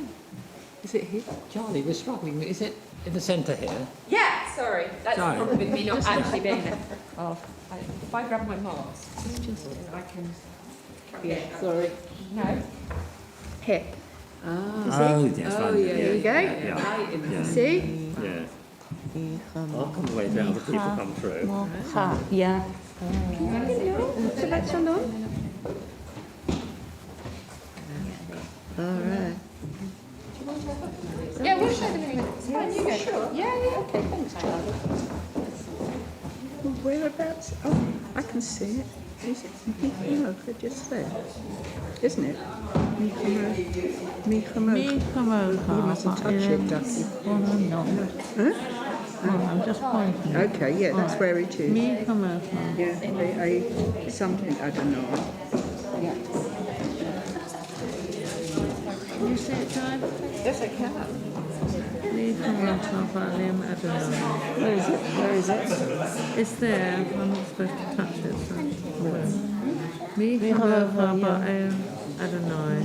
Is it here? Charlie, we're struggling. Is it in the centre here? Yeah, sorry. That's Sorry. the problem with me not actually being there. Oh, if I grab my marks, I can... Yeah, sorry. No. Here. Oh, yes, Oh, right. yeah, there you go. Yeah. See? Yeah. I'll come away to other people come through. Yeah. Shabbat Shalom. All right. Yeah, we'll show them in a minute. It's fine, you go. Sure. Yeah, okay, thanks. Whereabouts? Oh, I can see it. Is it? No, they're just there. Isn't it? Michamocha. You mustn't touch it, Ducky. Oh, no. Huh? I'm just pointing. Okay, yeah, that's where it is. Michamocha. Yeah, something, I don't know. Yeah. Can you say it, John? Yes, I can. Michamocha Ba'alim Adonai. Where is it? Where is it? It's there. I'm not supposed to touch it. So. Michamocha Ba'alim Adonai.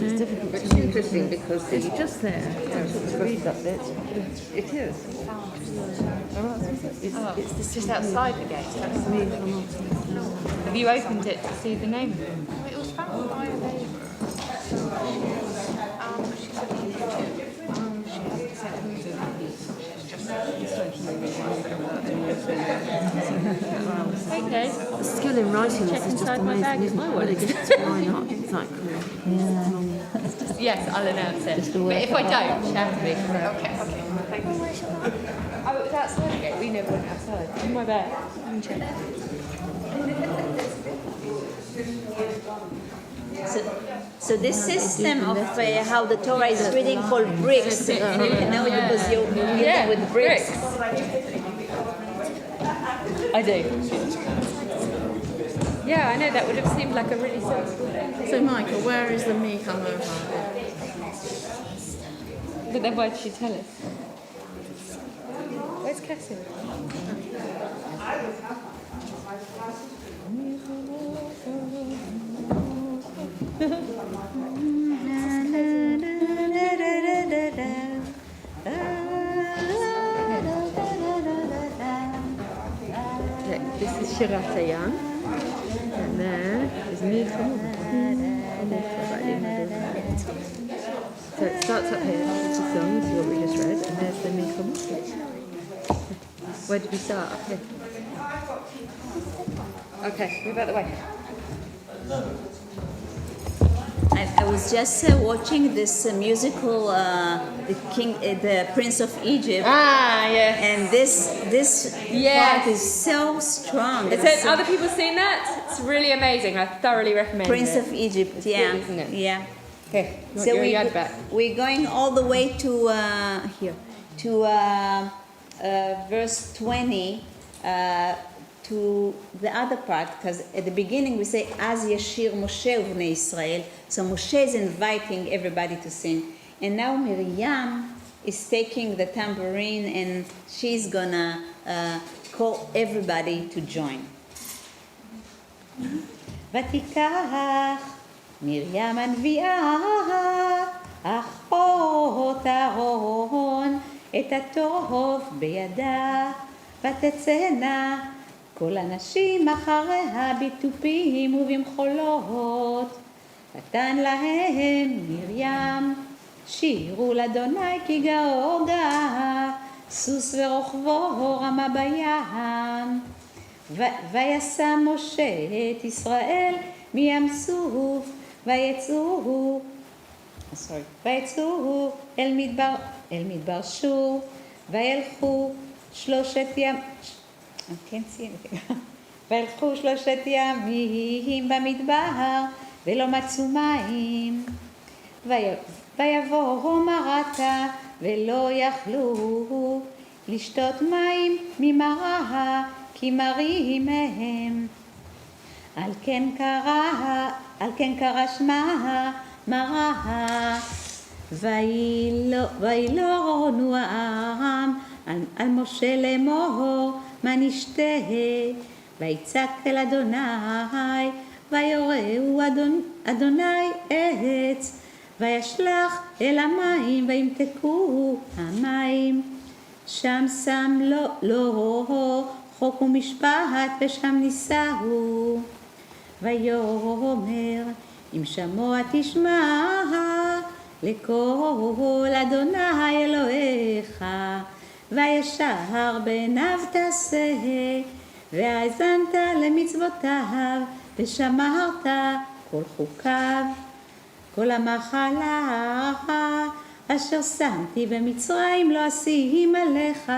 It's interesting because It's just there. it is. It's just outside the gate. Have you opened it to see the name? It was found by a lady. She said on YouTube. She hasn't said anything. Okay. The skill in writing Check is just inside my bag, amazing, it's my isn't it? word. Really good. Why not? Exactly. Yes, I'll announce it. But if I don't, shout at me. Okay. Oh, it was outside the gate. We never went outside. In my bag. So this system of how the Torah is reading called bricks, you know, because you're dealing with bricks. I do. Yeah, I know that would have seemed like a really sensible thing. So, Michael, where is the Michamocha? But then why did she tell us? Where's Cassie? This is Shirat Hayam, and there is Michamocha. So it starts up here, it's a song, this is what we just read, and there's the Michamocha. Where did we start? Up here. Okay, move out the way. I was just watching this musical, the Prince of Egypt, Ah, yeah. and this Yes. part is so strong. Has other people seen that? It's really amazing. I thoroughly recommend Prince it. of Egypt, It's yeah, good, isn't it? yeah. Here, So your yad back. we're going all the way to here to verse 20 to the other part, because at the beginning we say Az Yashir Moshe Uvnei Israel. So Moshe is inviting everybody to sing, and now Miriam is taking the tambourine and she's gonna call everybody to join. ותיקח מרים הנביאה, אחות אהרון, את הטוב בידה, ותצאנה כל הנשים אחריה בתופים ובמחולות. ותן להם מרים, שירו לאדוני כי גאו גאה, סוס ורוכבו רמה בים. וישם משה את ישראל מים סוף, ויצאו אל מדבר שור, וילכו שלושת ימים במדבר, ולא מצאו מים. ויבואו מרתה, ולא יכלו לשתות מים ממרה, כי מרים הם. על כן קרא שמה מרה. וילונו העם על משה לאמור, מה נשתה? ויצעק אל אדוני, ויורהו אדוני עץ, וישלח אל המים, וימתקו המים. שם שם לו חוק ומשפט, ושם נישאו. ויאמר אם שמוע תשמע, לקול אדוני אלוהיך, וישר בעיניו תעשה, והאזנת למצוותיו, ושמרת כל חוקיו, כל המחלה אשר שמתי במצרים לא אשים עליך,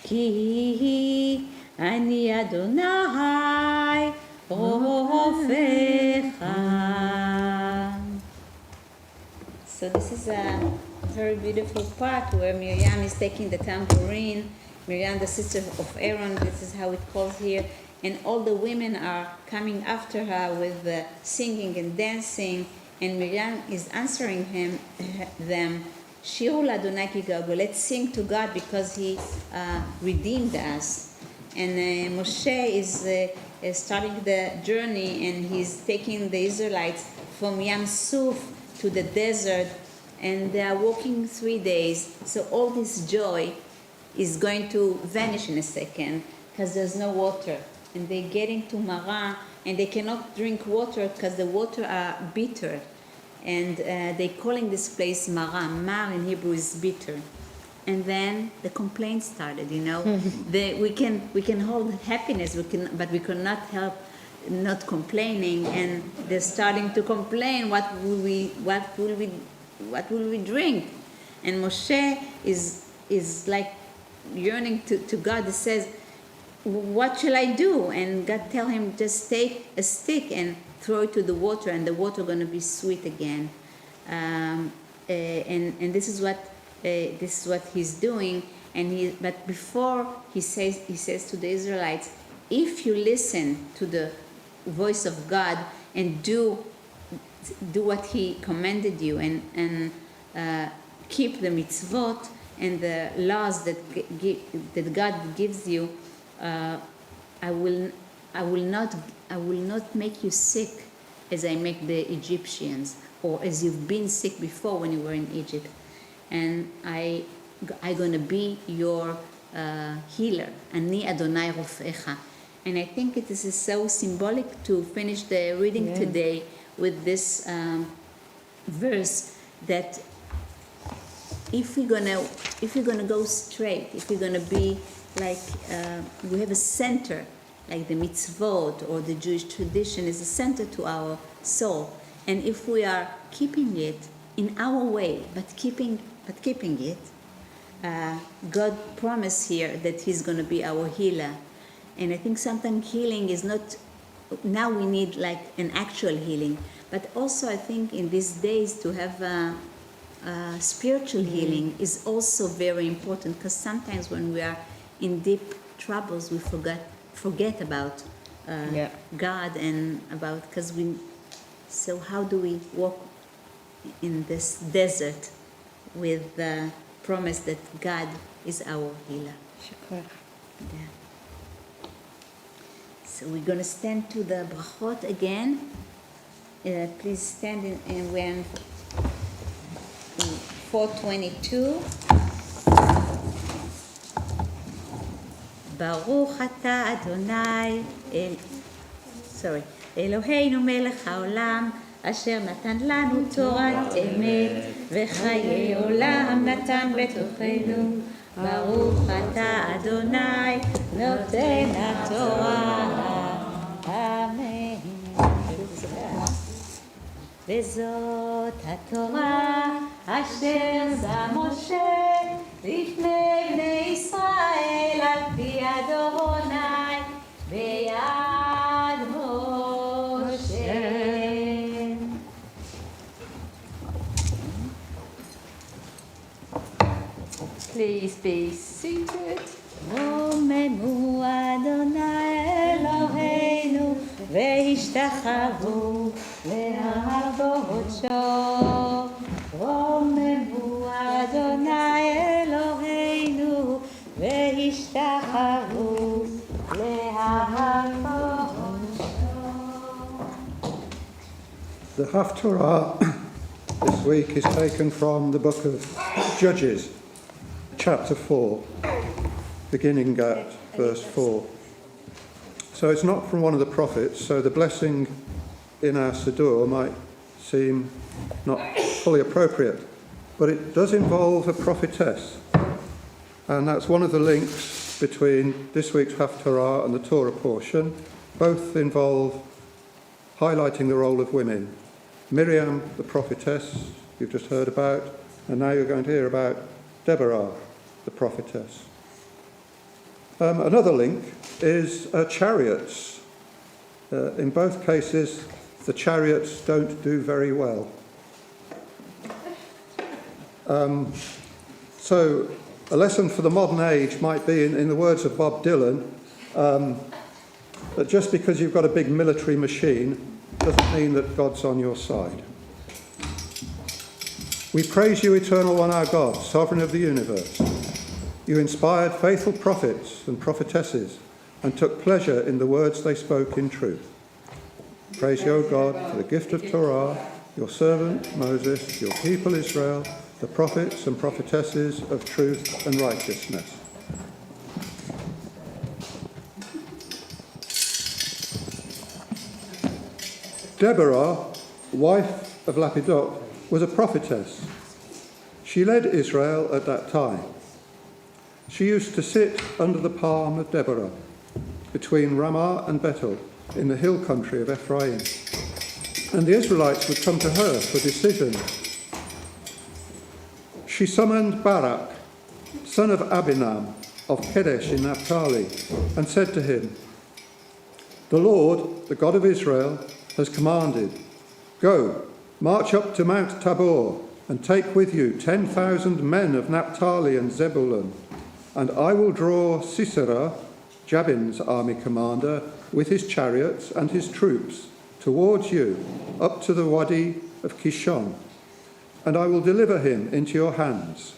כי אני אדוני רופאך. So this is a very beautiful part where Miriam is taking the tambourine. Miriam, the sister of Aaron, this is how it calls here. And all the women are coming after her with singing and dancing. And Miriam is answering them, Shiru l'Adonai ki gago, let's sing to God because He redeemed us. And Moshe is starting the journey, and he's taking the Israelites from Yam Suf to the desert, and they are walking 3 days. So all this joy is going to vanish in a second because there's no water. And they get into Marah, and they cannot drink water because the water are bitter. And they're calling this place Marah. Mar in Hebrew is bitter. And then the complaints started, you know. We can hold happiness, but we cannot help not complaining. And they're starting to complain, what will we drink? And Moshe is like yearning to God. He says, what shall I do? And God tell him, just take a stick and throw it to the water, and the water going to be sweet again. And this is what he's doing. But before he says to the Israelites, if you listen to the voice of God and do what He commanded you, and keep the mitzvot and the laws that God gives you, I will not make you sick as I make the Egyptians, or as you've been sick before when you were in Egypt. And I'm going to be your healer. Ani Adonai Rofecha. And I think it is so symbolic to finish the reading today with this verse, that if we're gonna go straight, if we're gonna be like we have a center, like the mitzvot or the Jewish tradition is a center to our soul, and if we are keeping it in our way, but keeping it, God promised here that He's going to be our healer. And I think sometimes healing is not, now we need like an actual healing, but also I think in these days to have spiritual healing is also very important, because sometimes when we are in deep troubles we forget about God and about, so how do we walk in this desert with the promise that God is our healer? Shukra. Yeah. So we're going to stand to the brachot again. Please stand in when 422. Baruch ata Adonai Eloheinu melech haolam, אשר נתן לנו תורת אמת, וחיי עולם נתן בתוכנו. ברוך אתה אדוני נותן התורה, אמן. וזאת התורה אשר שם משה לפני בני ישראל על פי אדוני ביד משה. Please be seated. רוממו אדוני אלוהינו והשתחוו להעבוד שור. רוממו אדוני אלוהינו והשתחוו להעבוד שור. The Haftorah this week is taken from the book of Judges, chapter 4, beginning at verse 4. So it's not from one of the prophets, so the blessing in our Siddur might seem not fully appropriate. But it does involve a prophetess. And that's one of the links between this week's Haftarah and the Torah portion. Both involve highlighting the role of women. Miriam, the prophetess, you've just heard about, and now you're going to hear about Deborah, the prophetess. Another link is chariots. In both cases, the chariots don't do very well. So a lesson for the modern age might be, in the words of Bob Dylan, that just because you've got a big military machine doesn't mean that God's on your side. We praise you, Eternal One, our God, Sovereign of the universe. You inspired faithful prophets and prophetesses and took pleasure in the words they spoke in truth. Praise you, O God, for the gift of Torah, your servant Moses, your people Israel, the prophets and prophetesses of truth and righteousness. Deborah, wife of Lapidot, was a prophetess. She led Israel at that time. She used to sit under the palm of Deborah, between Ramah and Bethel, in the hill country of Ephraim. And the Israelites would come to her for decisions. She summoned Barak, son of Abinam, of Kedesh in Naphtali, and said to him, "The Lord, the God of Israel, has commanded, go, march up to Mount Tabor, and take with you 10,000 men of Naphtali and Zebulun, and I will draw Sisera, Jabin's army commander, with his chariots and his troops, towards you, up to the Wadi of Kishon, and I will deliver him into your hands."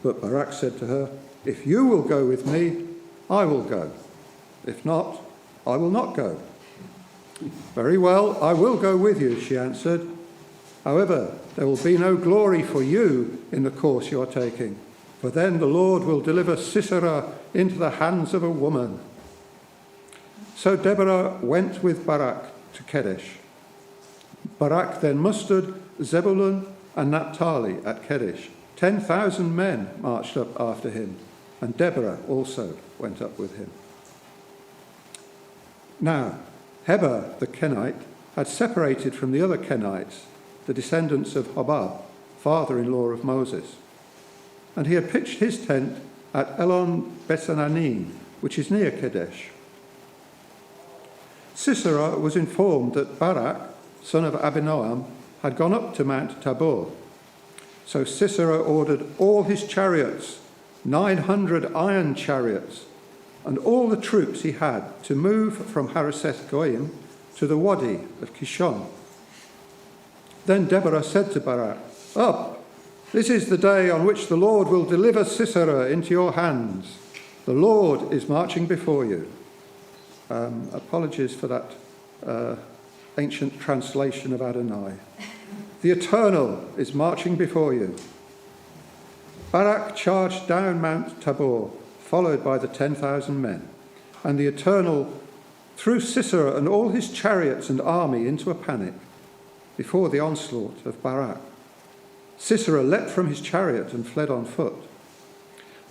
But Barak said to her, "If you will go with me, I will go. If not, I will not go." "Very well, I will go with you," she answered. "However, there will be no glory for you in the course you are taking, for then the Lord will deliver Sisera into the hands of a woman." So Deborah went with Barak to Kedesh. Barak then mustered Zebulun and Naphtali at Kedesh. 10,000 men marched up after him, and Deborah also went up with him. Now, Heber the Kenite had separated from the other Kenites, the descendants of Hobab, father-in-law of Moses, and he had pitched his tent at Elon Besananim, which is near Kedesh. Sisera was informed that Barak, son of Abinoam, had gone up to Mount Tabor. So Sisera ordered all his chariots, 900 iron chariots, and all the troops he had to move from Hareseth Goyim to the Wadi of Kishon. Then Deborah said to Barak, "Up, this is the day on which the Lord will deliver Sisera into your hands. The Lord is marching before you." Apologies for that ancient translation of Adonai. The Eternal is marching before you. Barak charged down Mount Tabor, followed by the 10,000 men, and the Eternal threw Sisera and all his chariots and army into a panic before the onslaught of Barak. Sisera leapt from his chariot and fled on foot.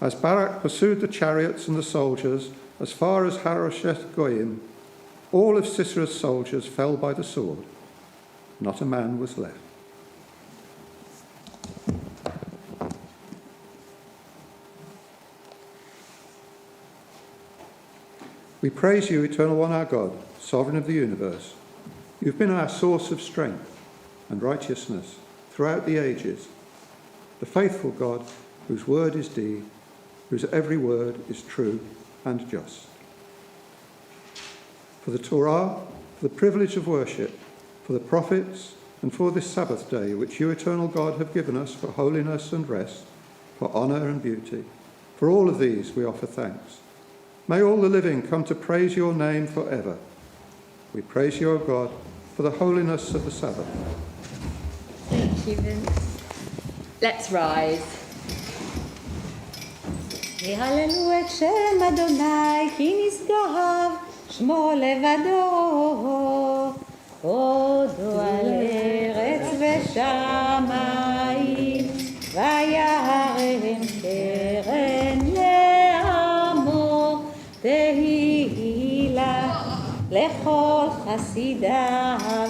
As Barak pursued the chariots and the soldiers as far as Harosheth Goyim, all of Sisera's soldiers fell by the sword. Not a man was left. We praise you, Eternal One, our God, Sovereign of the universe. You've been our source of strength and righteousness throughout the ages, the faithful God whose word is deed, whose every word is true and just. For the Torah, for the privilege of worship, for the prophets, and for this Sabbath day, which you, eternal God, have given us for holiness and rest, for honour and beauty, for all of these we offer thanks. May all the living come to praise your name forever. We praise you, O God, for the holiness of the Sabbath. Thank you, Vince. Let's rise. יהללו את שם אדוני כי נשגב שמו לבדו הודו על ארץ בשמיים, וירם קרן לעמו, תהילה לכל חסידיו,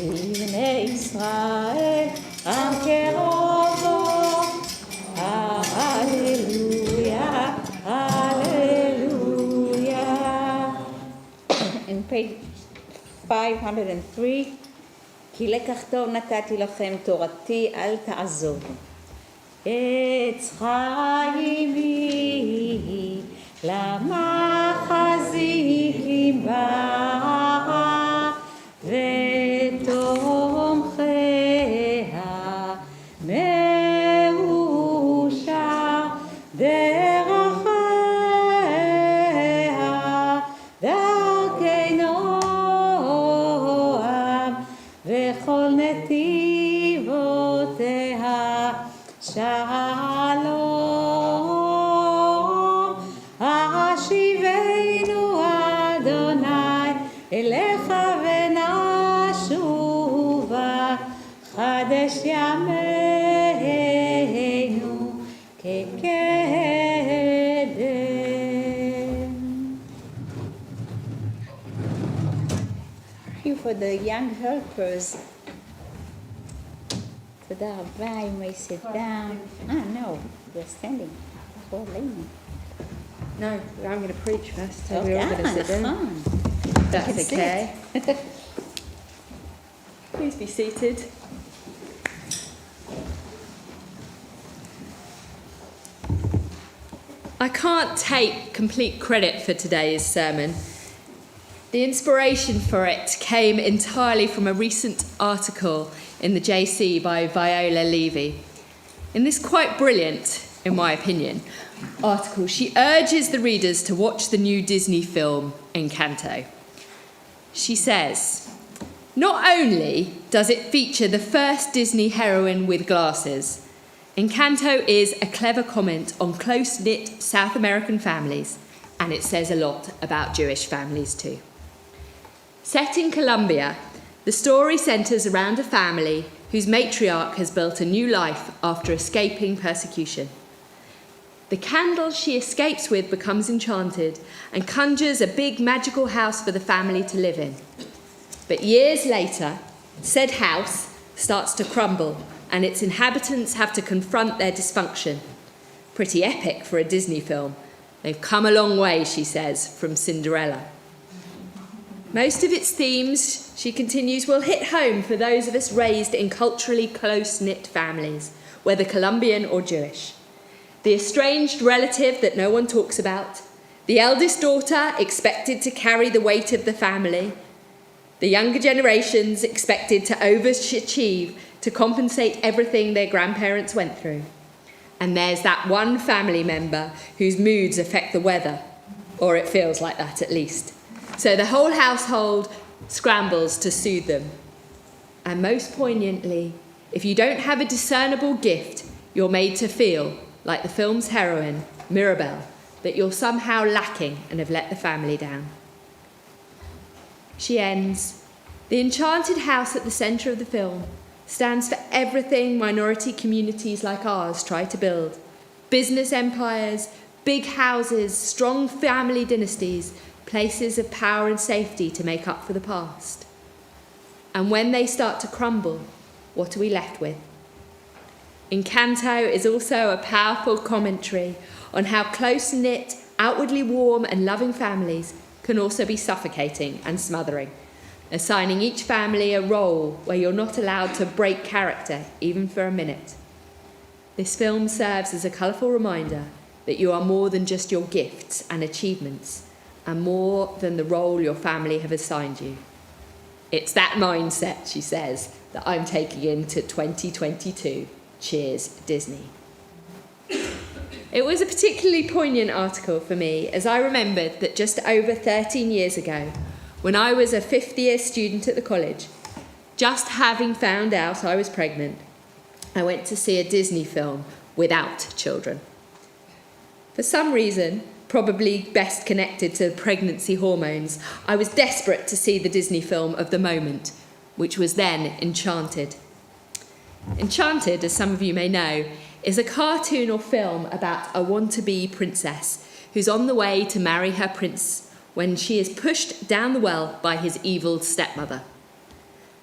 לבני ישראל, עם קרובו. Hallelujah, hallelujah. In page 503, כי לקח טוב נתתי לכם תורתי אל תעזובו. עץ חיים היא, למה חזיקים בה, ותומכיה מאושר דרכיה, דרכי נועם, וכל נתיבותיה שלום. השיבנו אדוני אליך ונשובה, חדש ימינו כקדם. Thank you for the young helpers. תודה רבה, you may sit down. No, you're standing. Poor lady. No, I'm going to preach first, so we're all going to sit down. נכון. That's Sit. okay. Please be seated. I can't take complete credit for today's sermon. The inspiration for it came entirely from a recent article in the JC by Viola Levy. In this quite brilliant, in my opinion, article, she urges the readers to watch the new Disney film, Enchanted. She says, not only does it feature the first Disney heroine with glasses, Encanto is a clever comment on close-knit South American families, and it says a lot about Jewish families too. Set in Colombia, the story centres around a family whose matriarch has built a new life after escaping persecution. The candle she escapes with becomes enchanted and conjures a big magical house for the family to live in. But years later, said house starts to crumble and its inhabitants have to confront their dysfunction. Pretty epic for a Disney film. They've come a long way, she says, from Cinderella. Most of its themes, she continues, will hit home for those of us raised in culturally close-knit families, whether Colombian or Jewish. The estranged relative that no one talks about, the eldest daughter expected to carry the weight of the family, the younger generations expected to overachieve to compensate everything their grandparents went through. And there's that one family member whose moods affect the weather, or it feels like that at least. So the whole household scrambles to soothe them. And most poignantly, if you don't have a discernible gift, you're made to feel, like the film's heroine, Mirabelle, that you're somehow lacking and have let the family down. She ends, the enchanted house at the centre of the film stands for everything minority communities like ours try to build. Business empires, big houses, strong family dynasties, places of power and safety to make up for the past. And when they start to crumble, what are we left with? Encanto is also a powerful commentary on how close-knit, outwardly warm and loving families can also be suffocating and smothering, assigning each family a role where you're not allowed to break character even for a minute. This film serves as a colourful reminder that you are more than just your gifts and achievements, and more than the role your family have assigned you. It's that mindset, she says, that I'm taking into 2022. Cheers, Disney. It was a particularly poignant article for me, as I remembered that just over 13 years ago, when I was a fifth-year student at the college, just having found out I was pregnant, I went to see a Disney film without children. For some reason, probably best connected to pregnancy hormones, I was desperate to see the Disney film of the moment, which was then Enchanted. Enchanted, as some of you may know, is a cartoon or film about a want-to-be princess who's on the way to marry her prince when she is pushed down the well by his evil stepmother.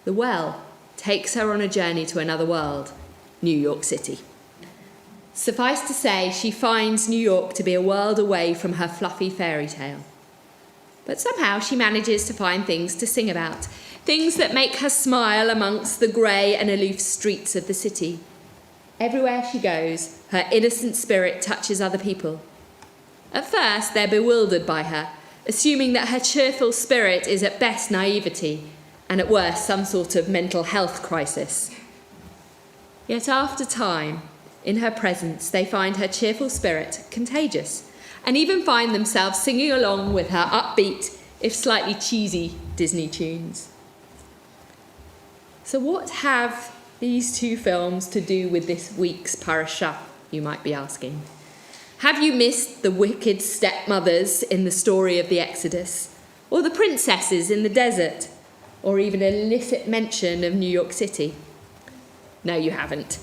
The well takes her on a journey to another world, New York City. Suffice to say, she finds New York to be a world away from her fluffy fairy tale. But somehow she manages to find things to sing about, things that make her smile amongst the grey and aloof streets of the city. Everywhere she goes, her innocent spirit touches other people. At first, they're bewildered by her, assuming that her cheerful spirit is at best naivety, and at worst some sort of mental health crisis. Yet after time, in her presence, they find her cheerful spirit contagious, and even find themselves singing along with her upbeat, if slightly cheesy, Disney tunes. So what have these two films to do with this week's parasha, you might be asking? Have you missed the wicked stepmothers in the story of the Exodus, or the princesses in the desert, or even an illicit mention of New York City? No, you haven't.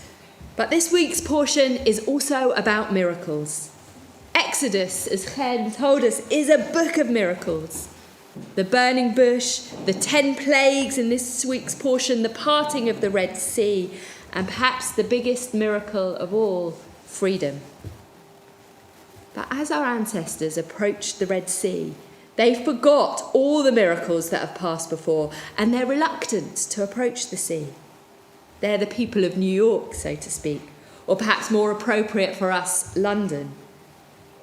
But this week's portion is also about miracles. Exodus, as Chen told us, is a book of miracles. The burning bush, the 10 plagues in this week's portion, the parting of the Red Sea, and perhaps the biggest miracle of all, freedom. But as our ancestors approached the Red Sea, they forgot all the miracles that have passed before, and they're reluctant to approach the sea. They're the people of New York, so to speak, or perhaps more appropriate for us, London.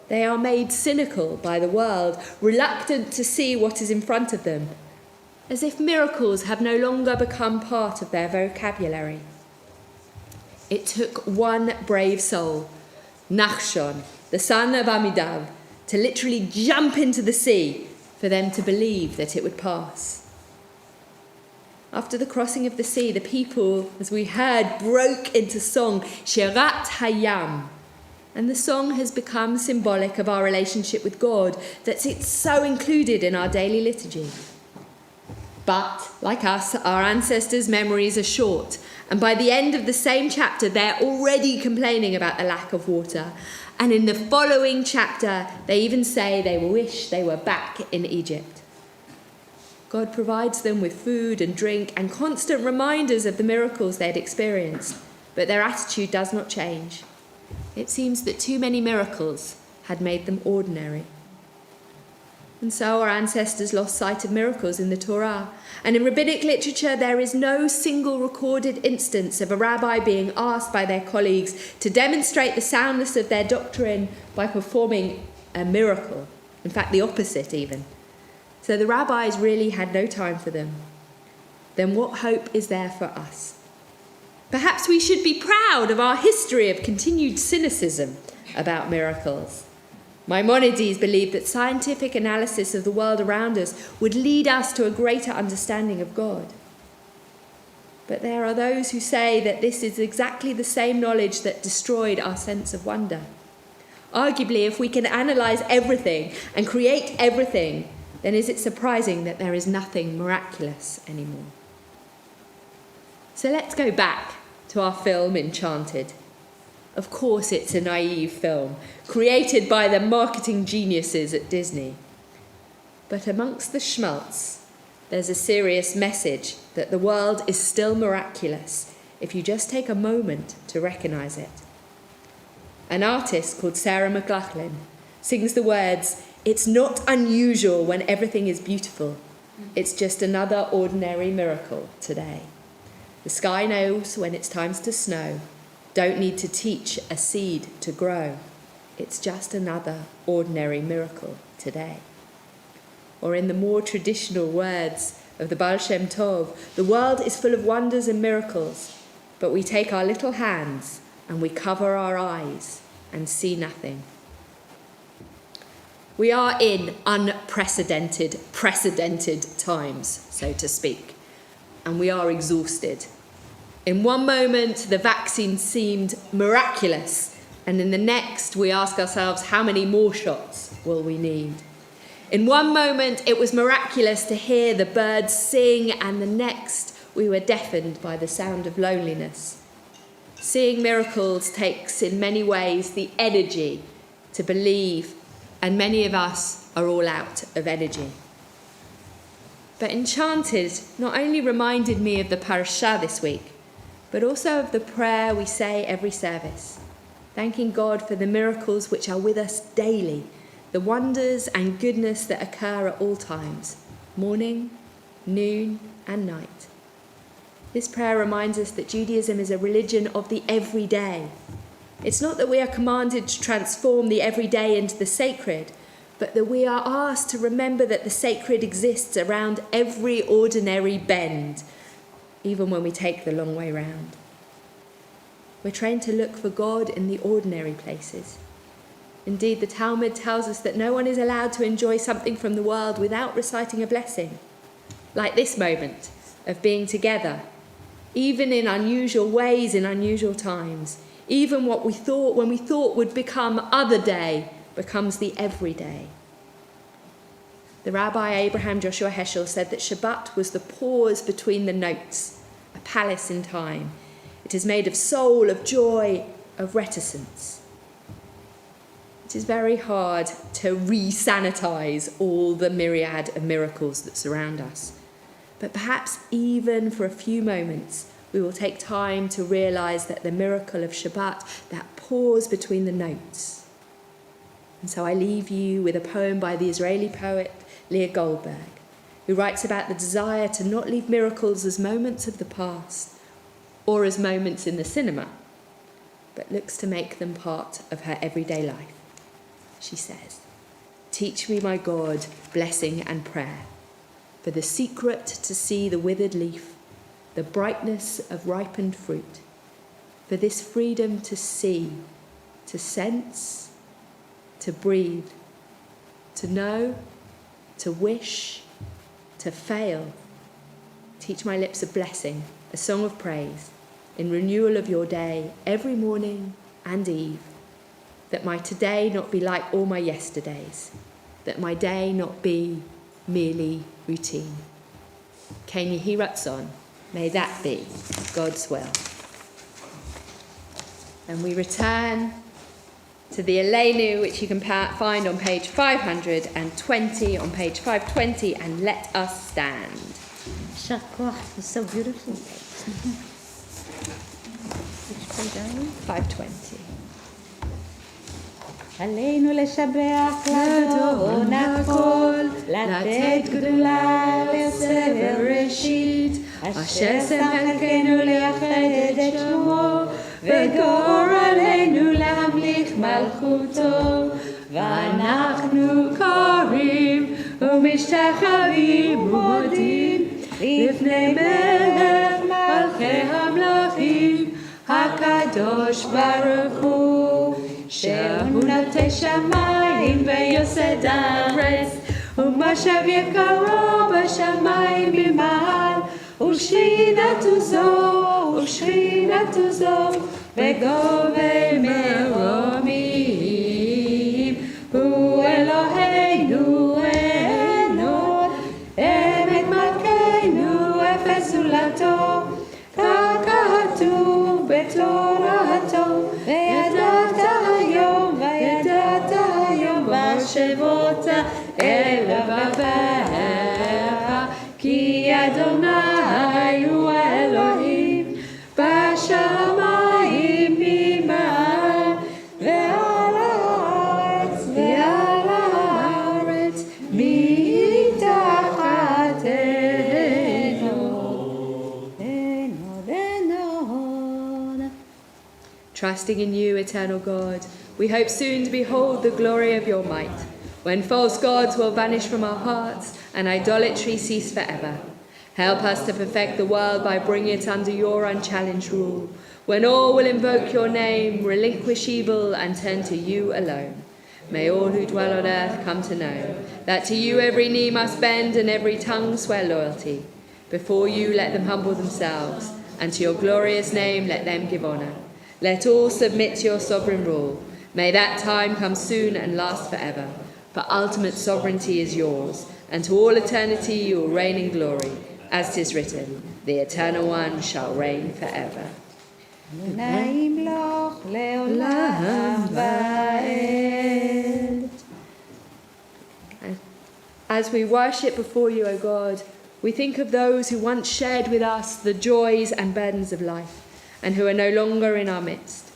They are made cynical by the world, reluctant to see what is in front of them, as if miracles have no longer become part of their vocabulary. It took one brave soul, Nachshon, the son of Amminadab, to literally jump into the sea for them to believe that it would pass. After the crossing of the sea, the people, as we heard, broke into song, Shirat Hayam. And the song has become symbolic of our relationship with God, that it's so included in our daily liturgy. But, like us, our ancestors' memories are short, and by the end of the same chapter, they're already complaining about the lack of water. And in the following chapter, they even say they wish they were back in Egypt. God provides them with food and drink and constant reminders of the miracles they'd experienced, but their attitude does not change. It seems that too many miracles had made them ordinary. And so our ancestors lost sight of miracles in the Torah. And in rabbinic literature, there is no single recorded instance of a rabbi being asked by their colleagues to demonstrate the soundness of their doctrine by performing a miracle. In fact, the opposite even. So the rabbis really had no time for them. Then what hope is there for us? Perhaps we should be proud of our history of continued cynicism about miracles. Maimonides believed that scientific analysis of the world around us would lead us to a greater understanding of God. But there are those who say that this is exactly the same knowledge that destroyed our sense of wonder. Arguably, if we can analyse everything and create everything, then is it surprising that there is nothing miraculous anymore? So let's go back to our film Enchanted. Of course it's a naive film, created by the marketing geniuses at Disney. But amongst the schmaltz, there's a serious message that the world is still miraculous if you just take a moment to recognise it. An artist called Sarah McLachlan sings the words, "It's not unusual when everything is beautiful. It's just another ordinary miracle today. The sky knows when it's time to snow. Don't need to teach a seed to grow. It's just another ordinary miracle today." Or in the more traditional words of the Baal Shem Tov, the world is full of wonders and miracles, but we take our little hands and we cover our eyes and see nothing. We are in unprecedented, precedented times, so to speak, and we are exhausted. In one moment, the vaccine seemed miraculous, and in the next, we ask ourselves, how many more shots will we need? In one moment, it was miraculous to hear the birds sing, and the next, we were deafened by the sound of loneliness. Seeing miracles takes in many ways the energy to believe, and many of us are all out of energy. But Enchanted not only reminded me of the parashah this week, but also of the prayer we say every service, thanking God for the miracles which are with us daily, the wonders and goodness that occur at all times, morning, noon, and night. This prayer reminds us that Judaism is a religion of the everyday. It's not that we are commanded to transform the everyday into the sacred, but that we are asked to remember that the sacred exists around every ordinary bend, even when we take the long way round. We're trained to look for God in the ordinary places. Indeed, the Talmud tells us that no one is allowed to enjoy something from the world without reciting a blessing, like this moment of being together, even in unusual ways, in unusual times. Even when we thought would become other day, becomes the everyday. The Rabbi Abraham Joshua Heschel said that Shabbat was the pause between the notes, a palace in time. It is made of soul, of joy, of reticence. It is very hard to re-sanitize all the myriad of miracles that surround us. But perhaps even for a few moments, we will take time to realize that the miracle of Shabbat, that pause between the notes. And so I leave you with a poem by the Israeli poet Leah Goldberg, who writes about the desire to not leave miracles as moments of the past or as moments in the cinema, but looks to make them part of her everyday life. She says, "Teach me, my God, blessing and prayer, for the secret to see the withered leaf, the brightness of ripened fruit, for this freedom to see, to sense, to breathe, to know, to wish, to fail. Teach my lips a blessing, a song of praise, in renewal of your day, every morning and eve, that my today not be like all my yesterdays, that my day not be merely routine. Ken Yehi Ratzon, may that be God's will." And we return to the Aleinu, which you can find on page 520, on page 520, and let us stand. Shakwa, it's so beautiful. Which page are we? 520. עלינו לשבח לאדון הכל, לתת גדולה לסבר ראשית, אשר שם חלקנו לייחד את שמו, וגורלנו להמליך מלכותו, ואנחנו קוראים ומשתחווים ומודים לפני מלך מלכי המלכים, הקדוש ברוך הוא. שהוא נוטה שמיים ויוסד הארץ, ומשב יקרו בשמיים ממעל, ושכינתו זו, וגובה מרומים. הוא אלוהינו אנון, אמת מלכנו אפס זולתו, כך כתוב בתורתו, וידעת היום בשבות אל לבביך, כי אדוני הוא האלוהים בשמיים ממעל, ועל הארץ מתחתנו. Trusting in you, eternal God, we hope soon to behold the glory of your might, when false gods will vanish from our hearts and idolatry cease forever. Help us to perfect the world by bringing it under your unchallenged rule, when all will invoke your name, relinquish evil, and turn to you alone. May all who dwell on earth come to know that to you every knee must bend and every tongue swear loyalty. Before you let them humble themselves, and to your glorious name let them give honour. Let all submit to your sovereign rule. May that time come soon and last forever, for ultimate sovereignty is yours, and to all eternity you will reign in glory, as 'tis written, the Eternal One shall reign forever. ונמלוך לעולם ועד. As we worship before you, O God, we think of those who once shared with us the joys and burdens of life and who are no longer in our midst.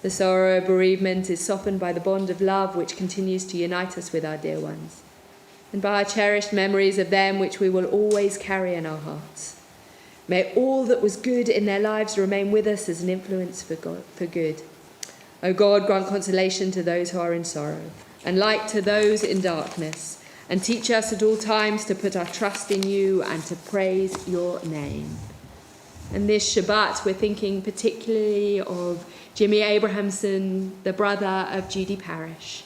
The sorrow of bereavement is softened by the bond of love which continues to unite us with our dear ones, and by our cherished memories of them which we will always carry in our hearts. May all that was good in their lives remain with us as an influence for good. O God, grant consolation to those who are in sorrow, and light to those in darkness, and teach us at all times to put our trust in you and to praise your name. And this Shabbat, we're thinking particularly of Jimmy Abrahamson, the brother of Judy Parrish,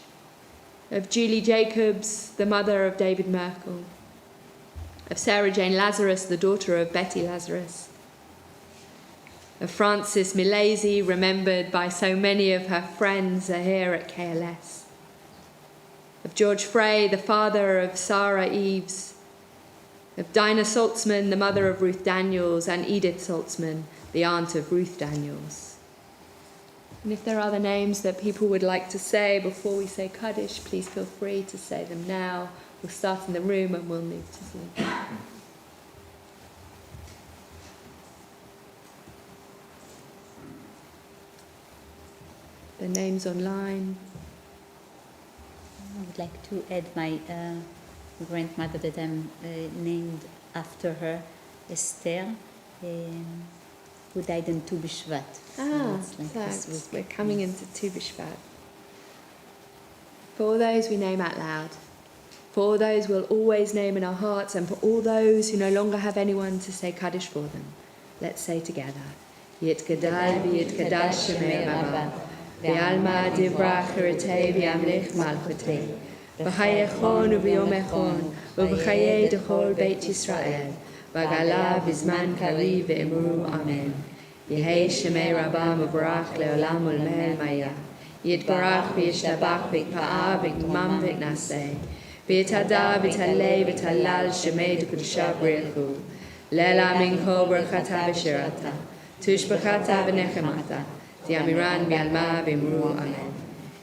of Julie Jacobs, the mother of David Merkel, of Sarah Jane Lazarus, the daughter of Betty Lazarus, of Frances Milesi, remembered by so many of her friends here at KLS, of George Frey, the father of Sarah Eves, of Dinah Saltzman, the mother of Ruth Daniels, and Edith Saltzman, the aunt of Ruth Daniels. And if there are other names that people would like to say before we say Kaddish, please feel free to say them now. We'll start in the room and we'll move to Zoom. The names online. I would like to add my grandmother that I'm named after her, Esther, who died on Tu B'Shvat. Thanks. We're coming into Tu B'Shvat. For all those we name out loud, for all those we'll always name in our hearts, and for all those who no longer have anyone to say Kaddish for them, let's say together, Yitgadal v'yitgadash shemei Rabba, v'alma divrach haratei v'yamlech malchutei, v'chayechon u'v'yomechon, u'v'chayei d'chol Beit Yisrael, v'gala v'zman kariv v'emru amen. Yehei shemei Rabba mevorach le'olam ulmel maya, yitbarach v'yishtabach v'yitpa'ah v'yitmam v'yitnaseh, v'yitada v'yitalei v'yitalal shemei d'kudusha b'richu, le'la mincho b'rachata v'shirata, tushbachata v'nechemata, Diamiran v'alma v'imru amen.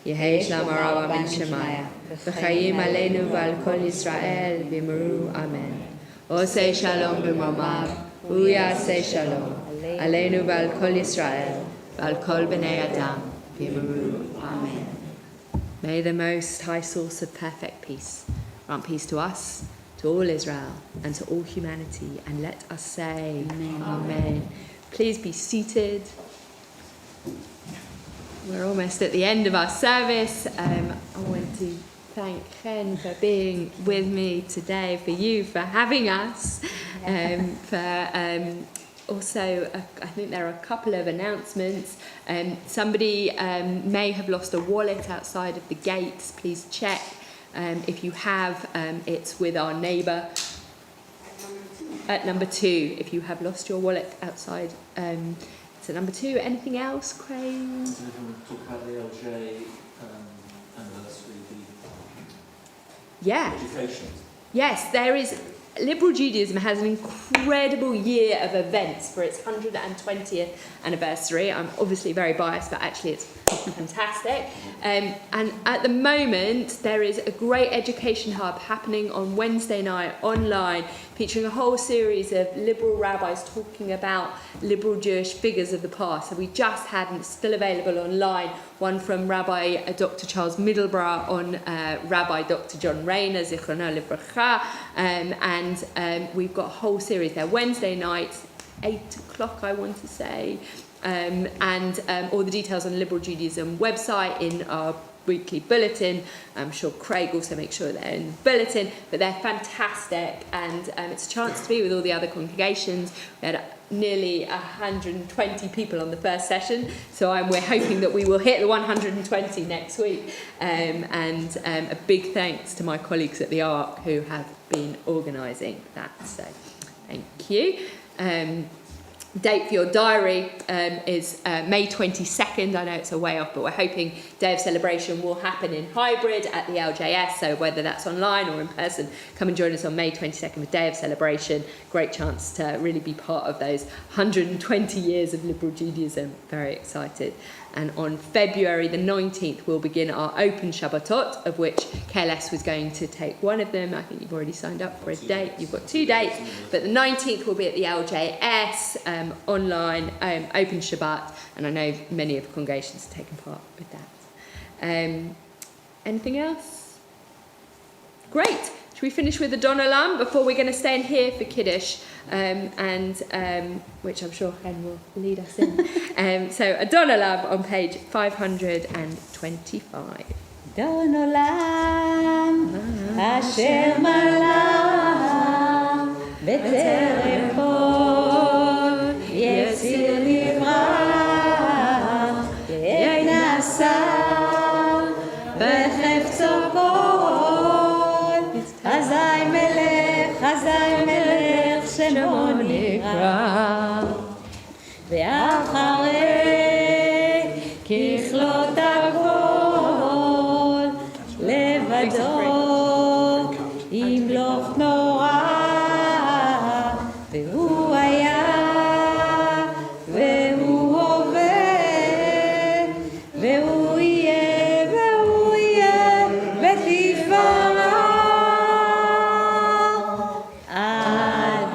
Yehei shlam harav min shemaya, v'chayim aleinu v'al kol Yisrael v'imru amen. Osei shalom b'mromav, u'yasei shalom, aleinu v'al kol Yisrael, v'al kol b'nei Adam v'imru amen. May the Most High Source of perfect peace grant peace to us, to all Israel, and to all humanity, and let us say amen. Amen. Please be seated. We're almost at the end of our service. I want to thank Chen for being with me today, for you for having us, also, I think there are a couple of announcements. Somebody may have lost a wallet outside of the gates. Please check. If you have, it's with our neighbour at number 2. If you have lost your wallet outside, it's at number 2. Anything else, Craig? Talk about the LJ anniversary, Yeah. education. Yes, there is. Liberal Judaism has an incredible year of events for its 120th anniversary. I'm obviously very biased, but actually it's fantastic. And at the moment, there is a great education hub happening on Wednesday night online, featuring a whole series of liberal rabbis talking about liberal Jewish figures of the past. So we just had, and it's still available online, one from Rabbi Dr. Charles Middleborough on Rabbi Dr. John Rayner, Zichrono Livracha, and we've got a whole series there. Wednesday night, 8 o'clock, I want to say, and all the details on the Liberal Judaism website in our weekly bulletin. I'm sure Craig also makes sure they're in the bulletin, but they're fantastic, and it's a chance to be with all the other congregations. We had nearly 120 people on the first session, so we're hoping that we will hit the 120 next week, and a big thanks to my colleagues at the ARC who have been organising that, so thank you. date for your diary is May 22nd. I know it's a way off, but we're hoping Day of Celebration will happen in hybrid at the LJS. So whether that's online or in person, come and join us on May 22nd for Day of Celebration. Great chance to really be part of those 120 years of Liberal Judaism. Very excited. And on February the 19th, we'll begin our open Shabbatot, of which KLS was going to take one of them. I think you've already signed up for a date. You've got 2 dates. But the 19th will be at the LJS, online, open Shabbat. And I know many of the congregations have taken part with that. Anything else? Great. Should we finish with the Don Olam before we're going to stay in here for Kiddush, which I'm sure Ken will lead us in. So a Don Olam on page 525. Don Olam, Asher Malam, B'terem Kol, Yetzir Nivra, Yenasa, B'chefzo Kol, Chazai Melech, Shemo Nivra, Ve'acharei Kichlot Hakol, לבדו ימלוך נורא, והוא היה והוא הווה, והוא יהיה בתפארה.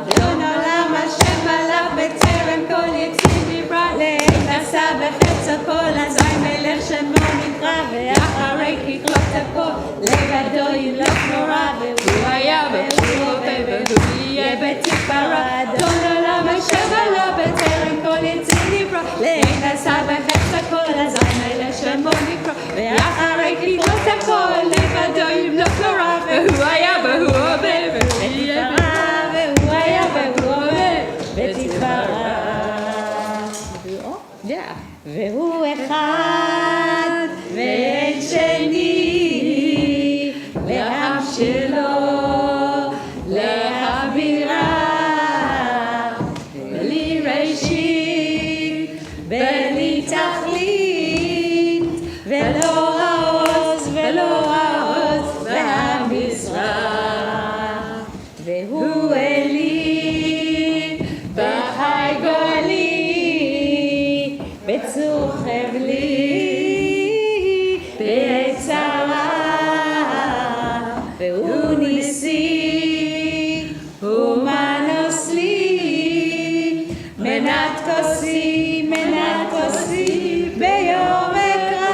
אדון עולם השם מלך בטרם כל יציר נברא, לעת נשא בחץ הכל, אזי מלך שמו נקרא, ואחרי ככלות הכל לבדו ימלוך נורא, והוא היה והוא הווה והוא יהיה בתפארה. אדון עולם השם עלה בטרם כל יציר נברא, לעת נשא בחץ הכל, אזי מלך שמו נקרא, ואחרי ככלות הכל לבדו ימלוך נורא, והוא היה והוא הווה והוא יהיה בתפארה, והוא היה והוא הווה בתפארה. והוא אחד ואין שני, לעם שלו, להבירה, בלי ראשית, בלי תכלית, ולא העוז ולא העוז והמזרח. והוא אלי בחי גולי, בצור חבלי, בעת צרה, והוא ניסי, הוא מנוס לי, מנת כוסי, ביום אקרא.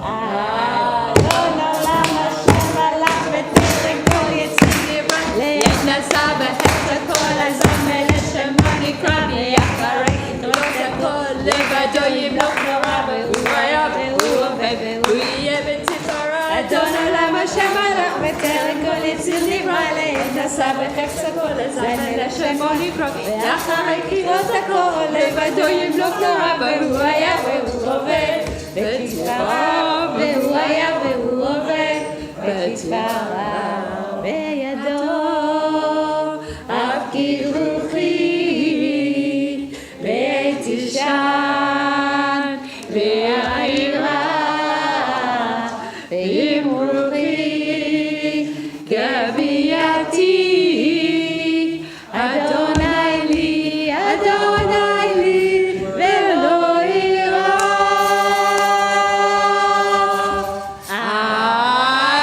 אדון עולם השם מלך בטרם כל יציר נברא, לעת נשא בחץ הכל, אזי מלך שמו נקרא, ואחרי ככלות הכל לבדו ימלוך נורא, והוא היה והוא הווה והוא יהיה בתפארה. אדון עולם השם מלך בטרם כל יציר נברא, לעת נשא בחץ הכל, אזי מלך שמו נקרא, ואחרי ככלות הכל לבדו ימלוך נורא, והוא היה והוא הווה בתפארה, והוא היה והוא הווה בתפארה. בידו אבקיר רוחי, בעת תשען והעירה, ועם רוחי גבייתי, אדוני לי, ולא אירא.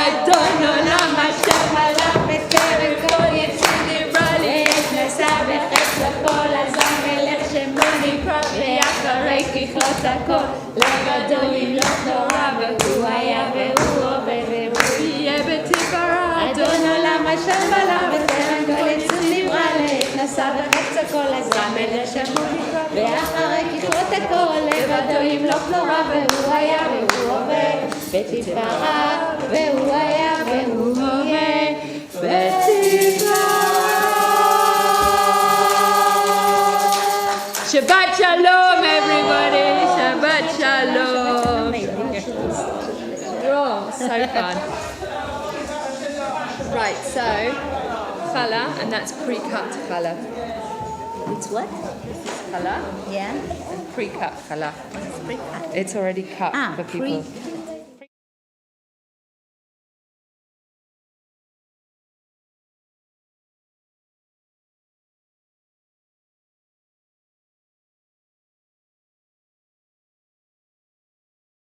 אדון עולם השם מלך בטרם כל יציר נברא, לעת נשא בחץ הכל, אזי מלך שמו נקרא, ואחרי ככלות הכל לבדו ימלוך נורא, והוא היה והוא הווה והוא יהיה בתפארה. אדון עולם השם מלך בטרם כל יציר נברא, לעת נשא בחץ הכל, אזי מלך שמו נקרא, ואחרי ככלות הכל לבדו ימלוך נורא, והוא היה והוא הווה בתפארה, והוא היה והוא יהיה בתפארה. Shabbat Shalom, everybody. Shabbat Shalom. Oh, so fun. Right, so challah, and that's pre-cut challah. It's what? Challah Yeah. and pre-cut challah. It's pre-cut. It's already cut for people.